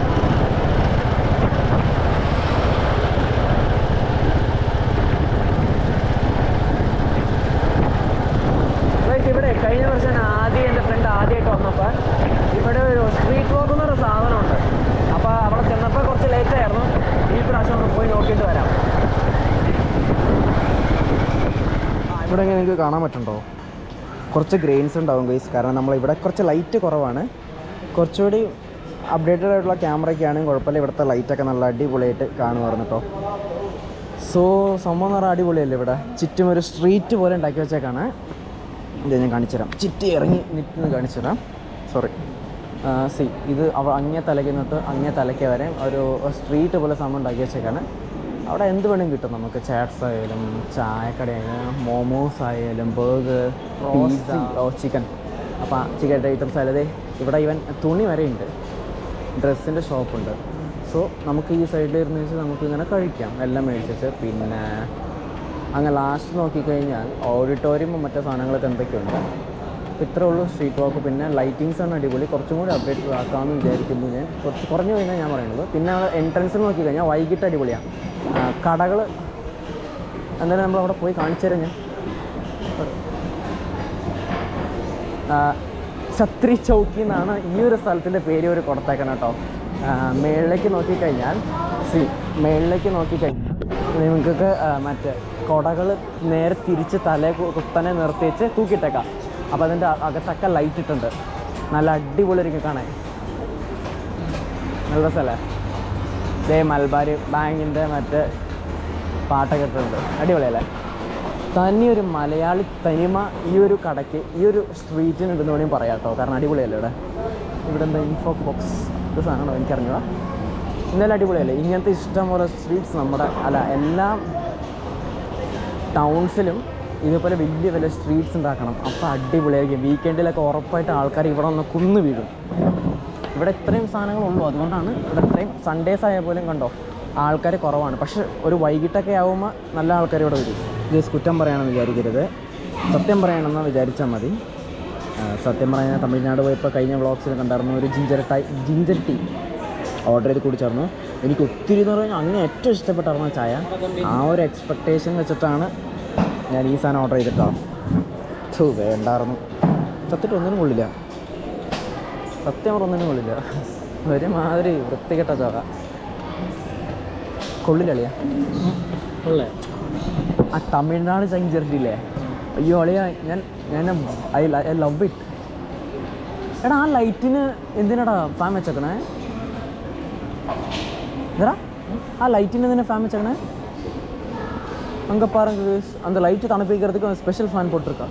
ഇവിടെ കഴിഞ്ഞ വർഷം എൻ്റെ ഫ്രണ്ട് ആദ്യമായിട്ട് വന്നപ്പോൾ ഇവിടെ ഒരു സ്ട്രീറ്റ് വാക്ക് എന്നൊരു സാധനമുണ്ട്. അപ്പോൾ അവിടെ ചെന്നപ്പോൾ കുറച്ച് ലേറ്റായിരുന്നു. ഈ പ്രാവശ്യം ഒന്ന് പോയി നോക്കിയിട്ട് വരാം. ഇവിടെ എങ്ങനെ നിങ്ങൾക്ക് കാണാൻ പറ്റുന്നുണ്ടോ? കുറച്ച് ഗ്രെയിൻസ് ഉണ്ടാവും ഗൈസ്. കാരണം നമ്മളിവിടെ കുറച്ച് ലൈറ്റ് കുറവാണ്. കുറച്ചുകൂടി അപ്ഡേറ്റഡ് ആയിട്ടുള്ള ക്യാമറയ്ക്കാണെങ്കിൽ കുഴപ്പമില്ല. ഇവിടുത്തെ ലൈറ്റൊക്കെ നല്ല അടിപൊളിയായിട്ട് കാണുമായിരുന്നു കേട്ടോ. സോ സംഭവം എന്ന് പറഞ്ഞാൽ അടിപൊളിയല്ലേ. ഇവിടെ ചുറ്റും ഒരു സ്ട്രീറ്റ് പോലെ ഉണ്ടാക്കി വെച്ചേക്കാണ്. ഇത് ഞാൻ കാണിച്ചു തരാം. ചിറ്റി ഇറങ്ങി നിൽക്കുന്നത് കാണിച്ചു തരാം. സോറി. ഇത് അങ്ങേ തലയ്ക്ക് നിന്നിട്ട് അങ്ങേ തലയ്ക്ക് വരെ ഒരു സ്ട്രീറ്റ് പോലെ സംഭവം ഉണ്ടാക്കി വെച്ചേക്കാണ്. അവിടെ എന്ത് വേണമെങ്കിലും കിട്ടും നമുക്ക്. ചാറ്റ്സ് ആയാലും ചായക്കടയായാലും മോമോസ് ആയാലും ബർഗർ, പിസ്സ, ചിക്കൻ. അപ്പോൾ ചിക്കൻ ഐറ്റംസ് ആയാലും ഇവിടെ ഈവൻ തുണി വരെ ഉണ്ട്, ഡ്രസ്സിൻ്റെ ഷോപ്പുണ്ട്. സോ നമുക്ക് ഈ സൈഡിൽ ഇരുന്ന് വെച്ച് നമുക്ക് ഇങ്ങനെ കഴിക്കാം എല്ലാം മേടിച്ചിട്ട്. പിന്നെ അങ്ങനെ ലാസ്റ്റ് നോക്കിക്കഴിഞ്ഞാൽ ഓഡിറ്റോറിയവും മറ്റു സാധനങ്ങളൊക്കെ എന്തൊക്കെയുണ്ട്. അപ്പോൾ ഇത്രേ ഉള്ളൂ സ്ട്രീറ്റ് വാക്ക്. പിന്നെ ലൈറ്റിങ്സ് ആണ് അടിപൊളി. കുറച്ചും കൂടി അപ്ഡേറ്റ് ആക്കാമെന്ന് വിചാരിക്കുന്നു ഞാൻ. കുറച്ച് കുറഞ്ഞു കഴിഞ്ഞാൽ ഞാൻ പറയുന്നത്. പിന്നെ എൻട്രൻസിൽ നോക്കിക്കഴിഞ്ഞാൽ വൈകിട്ട് അടിപൊളിയാണ്. കടകൾ എന്തായാലും നമ്മളവിടെ പോയി കാണിച്ചു തരാം ഞാൻ. ഛത്രി ചൗക്കി എന്നാണ് ഈ ഒരു സ്ഥലത്തിൻ്റെ പേര് ഒരു കൊടുത്തേക്കണം കേട്ടോ. മേളിലേക്ക് നോക്കിക്കഴിഞ്ഞാൽ മേളിലേക്ക് നോക്കിക്കഴിഞ്ഞാൽ നിങ്ങൾക്കൊക്കെ മറ്റേ കുടകൾ നേരെ തിരിച്ച് കുത്തനെ നിർത്തി വെച്ച് തൂക്കിയിട്ടേക്കാം. അപ്പോൾ അതിൻ്റെ അകത്തൊക്കെ ലൈറ്റ് ഇട്ടുണ്ട്. നല്ല അടിപൊളിയായിരിക്കും കാണാൻ. നല്ല രസമല്ലേ? മലബാർ ബാങ്കിൻ്റെ മറ്റേ പാട്ടൊക്കെ ഇട്ടിട്ടുണ്ട്. അടിപൊളിയല്ലേ? തനിയൊരു മലയാളി തനിമ ഈ ഒരു കടയ്ക്ക് ഈ ഒരു സ്ട്രീറ്റിന് ഉണ്ടെന്ന് വേണമെങ്കിൽ പറയാം കേട്ടോ. കാരണം അടിപൊളിയല്ലേ ഇവിടെ എന്താ ഇൻഫോ ബോക്സ് ഇത് സാധനമാണോ എനിക്കറിഞ്ഞൂടാ. എന്തായാലും അടിപൊളിയല്ലേ? ഇങ്ങനത്തെ ഇഷ്ടംപോലെ സ്ട്രീറ്റ്സ് നമ്മുടെ എല്ലാ ടൗൺസിലും ഇതുപോലെ വലിയ വലിയ സ്ട്രീറ്റ്സ് ഉണ്ടാക്കണം. അപ്പോൾ അടിപൊളിയായിരിക്കും. വീക്കെൻഡിലൊക്കെ ഉറപ്പായിട്ട് ആൾക്കാർ ഇവിടെ ഒന്ന് കുന്നു വീഴും. ഇവിടെ ഇത്രയും സാധനങ്ങളുള്ളൂ, അതുകൊണ്ടാണ് ഇവിടെ ഇത്രയും. സൺഡേസ് ആയ പോലും കണ്ടോ ആൾക്കാർ കുറവാണ്. പക്ഷെ ഒരു വൈകിട്ടൊക്കെ ആകുമ്പോൾ നല്ല ആൾക്കാർ ഇവിടെ വരും. ജസ്റ്റ് കുറ്റം പറയണമെന്ന് വിചാരിക്കരുത്, സത്യം പറയണമെന്ന് വിചാരിച്ചാൽ മതി. സത്യം പറഞ്ഞാൽ തമിഴ്നാട് പോയപ്പോൾ കഴിഞ്ഞ വ്ളോഗ്സിൽ കണ്ടായിരുന്നു ഒരു ജിഞ്ചർ ടീ ഓർഡർ ചെയ്ത് കുടിച്ചായിരുന്നു. എനിക്ക് ഒത്തിരി എന്ന് പറഞ്ഞാൽ അങ്ങനെ ഏറ്റവും ഇഷ്ടപ്പെട്ടായിരുന്നു ചായ. ആ ഒരു എക്സ്പെക്റ്റേഷൻ വെച്ചിട്ടാണ് ഞാൻ ഈ സാധനം ഓർഡർ ചെയ്തിട്ടാണ്. വേണ്ടായിരുന്നു. സത്യമായിട്ട് ഒന്നിനും കൊള്ളില്ല. സത്യം ഒന്നിനും കൊള്ളില്ല. ഒരുമാതിരി വൃത്തികെട്ട ചോക. കൊള്ളില്ല അളിയാ. ആ തമിഴ്നാട് ജിഞ്ചറില്ലേ, അയ്യോ അളിയാ, ഞാൻ ഐ ലവ് ഇറ്റ്. എടാ ആ ലൈറ്റിന് എന്തിനാടാ ഫാൻ വെച്ചേക്കണേ? എടാ ആ ലൈറ്റിന് എന്തിനാ ഫാൻ വെച്ചേക്കണേ? அங்கே பாருங்க அந்த லைட்டு தണുപ്പിக்கிறதுக்கு ஸ்பெஷல் ஃபேன் போட்டிருக்கா.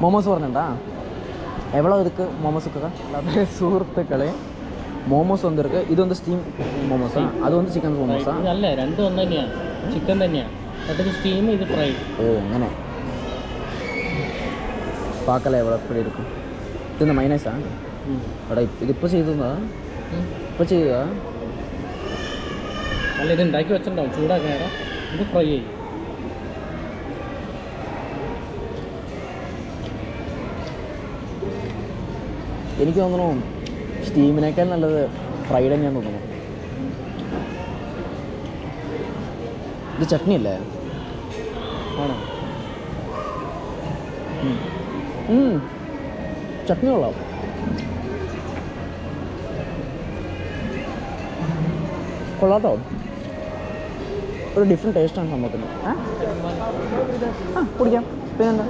மோமோஸ் வரணுண்டா எவ்வளோ இதுக்கு மோமோஸுக்கு? அதே സുഹൃത്തുക്കളെ മോമോസ് വന്നിருக்கு. ഇത് വന്ന് സ്റ്റീം മോമോസാ, അത് വന്ന് ചിക്കൻ മോമോസാ? അല്ല, രണ്ടും ഒന്ന് തന്നെയാണ്. ചിക്കൻ തന്നെയാണ്. അത് സ്റ്റീം, ഇത് ഫ്രൈ. ഓ അങ്ങനെ. பார்க்கல எவ்வளோ எப்படி இருக்கும். இது இந்த மைனஸா? എടാ ഇത് ഇപ്പോൾ ചെയ്തതാ? ഇപ്പോൾ ചെയ്തതാ? അല്ല, ഇത് ഉണ്ടാക്കി വെച്ചിട്ടുണ്ടാവും. ചൂടാക്കാനാ ഇത് ഫ്രൈ ചെയ്യും. എനിക്ക് തോന്നുന്നു സ്റ്റീമിനേക്കാൾ നല്ലത് ഫ്രൈഡ് തന്നെയാന്ന് തോന്നുന്നു. ഇത് ചട്നി അല്ലേ? ആണോ? ചട്നി കൊള്ളാം. കൊള്ളാട്ടോ. ഒരു ഡിഫറെൻറ്റ് ടേസ്റ്റാണ് സംഭവത്തിന്. കുടിക്കാം. പിന്നെന്താ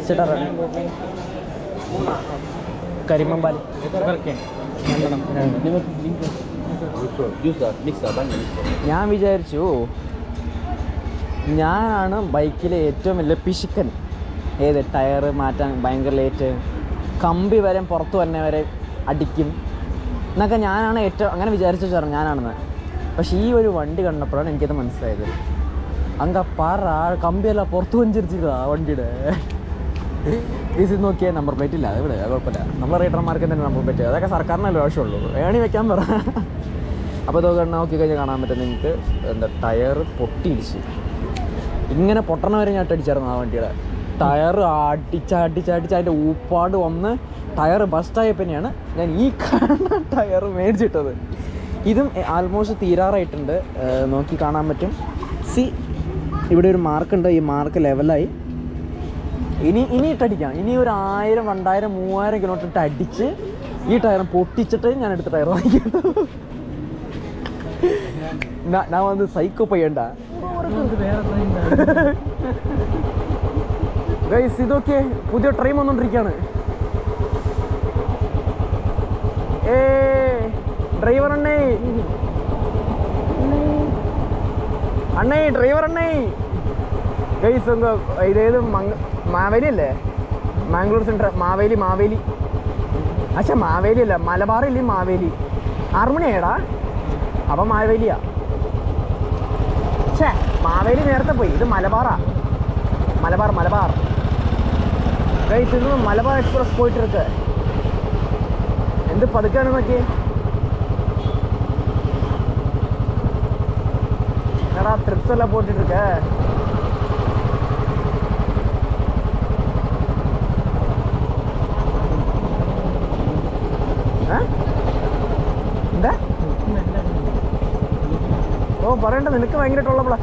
ചേട്ടാ? കരിമ്പമ്പാൽ ഞാൻ വിചാരിച്ചു ഞാനാണ് ബൈക്കിലെ ഏറ്റവും വലിയ പിശുക്കൻ. ഏത് ടയർ മാറ്റാൻ ഭയങ്കര ലേറ്റ്, കമ്പി വരെ പുറത്ത് വരണ വരെ അടിക്കും എന്നൊക്കെ ഞാനാണ് ഏറ്റവും അങ്ങനെ വിചാരിച്ചു ചേർന്ന് ഞാനാണെന്ന്. പക്ഷേ ഈ ഒരു വണ്ടി കണ്ടപ്പോഴാണ് എനിക്കത് മനസ്സിലായത്. അങ്ങ പറ കമ്പിയല്ല പുറത്ത് വഞ്ചിരിച്ചിരുന്നതാ വണ്ടിയുടെ. ഇത് നോക്കിയാൽ നമ്പർ പ്ലേറ്റ് ഇല്ല, ഇവിടെ കുഴപ്പമില്ല. നമ്മൾ റൈഡർമാർക്ക് തന്നെ നമ്പർ പ്ലേറ്റ്, അതൊക്കെ സർക്കാരിനല്ലേ ആവശ്യമുള്ളൂ. ഏണി വെക്കാൻ പറ. അപ്പോൾ ഇതൊക്കെ നോക്കി കഴിഞ്ഞാൽ കാണാൻ പറ്റും നിങ്ങൾക്ക്. എന്താ ടയർ പൊട്ടിയിടിച്ച് ഇങ്ങനെ പൊട്ടണ വരെ ഞാൻ അടിച്ചായിരുന്നു ആ വണ്ടിയുടെ. ടയർ അടിച്ചടിച്ച് അതിൻ്റെ ഊപ്പാട് വന്ന് ടയർ ബസ്റ്റായപ്പോഴാണ് ഞാൻ ഈ കാണുന്ന ടയർ മേടിച്ചിട്ടത്. ഇതും ആൾമോസ്റ്റ് തീരാറായിട്ടുണ്ട്. നോക്കി കാണാൻ പറ്റും. ഇവിടെ ഒരു മാർക്കുണ്ട്. ഈ മാർക്ക് ലെവലായി. ഇനി ഇട്ടടിക്കാം. ഇനി ഒരു 1000, 2000, 3000 കിലോമീറ്റർ ഇട്ട് അടിച്ച് ഈ ടയർ പൊട്ടിച്ചിട്ട് ഞാൻ എടുത്ത ടയർ വാങ്ങിക്കട്ടോ. ഞാൻ വന്ന് സൈക്കോ പയ്യണ്ട. ഗൈസ് ഇതൊക്കെ പുതിയ ട്രെയിൻ വന്നോണ്ടിരിക്കുകയാണ്. ഡ്രൈവർ അണ്ണേ, ഡ്രൈവർ അണ്ണേ, ഗൈസ് ഇതേത് മാവേലി അല്ലേ? മാംഗ്ലൂർ സെൻട്രൽ മാവേലി അച്ഛാ മാവേലി അല്ല, മലബാറില്ലേ മാവേലി. 6 മണിയാടാ, അപ്പം മാവേലിയാ. ഛേ, മാവേലി നേരത്തെ പോയി. ഇത് മലബാറാ. മലബാർ ഗൈസ്, ഇത് മലബാർ എക്സ്പ്രസ് പോയിട്ടിருக்கு. എന്ത് പതുക്കാണ് നോക്കിയേ. എടാ ട്രിപ്സ് എല്ലാം പോയിട്ടിருக்கு. എന്താ? ഓ പറയണ്ട, നിനക്ക് ഭയങ്കരമായിട്ടുള്ളപ്പോഴാ.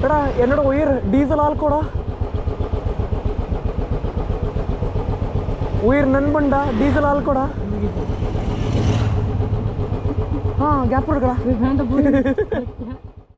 എടാ എന്നോട് ഉയർ ഡീസൽ ആൾക്കോടാ. ഉയർ നൻപണ്ടാ ഡീസൽ ആൾക്കോടാ. ആ ഗ്യാപ്പ് കൊടുക്കടാ.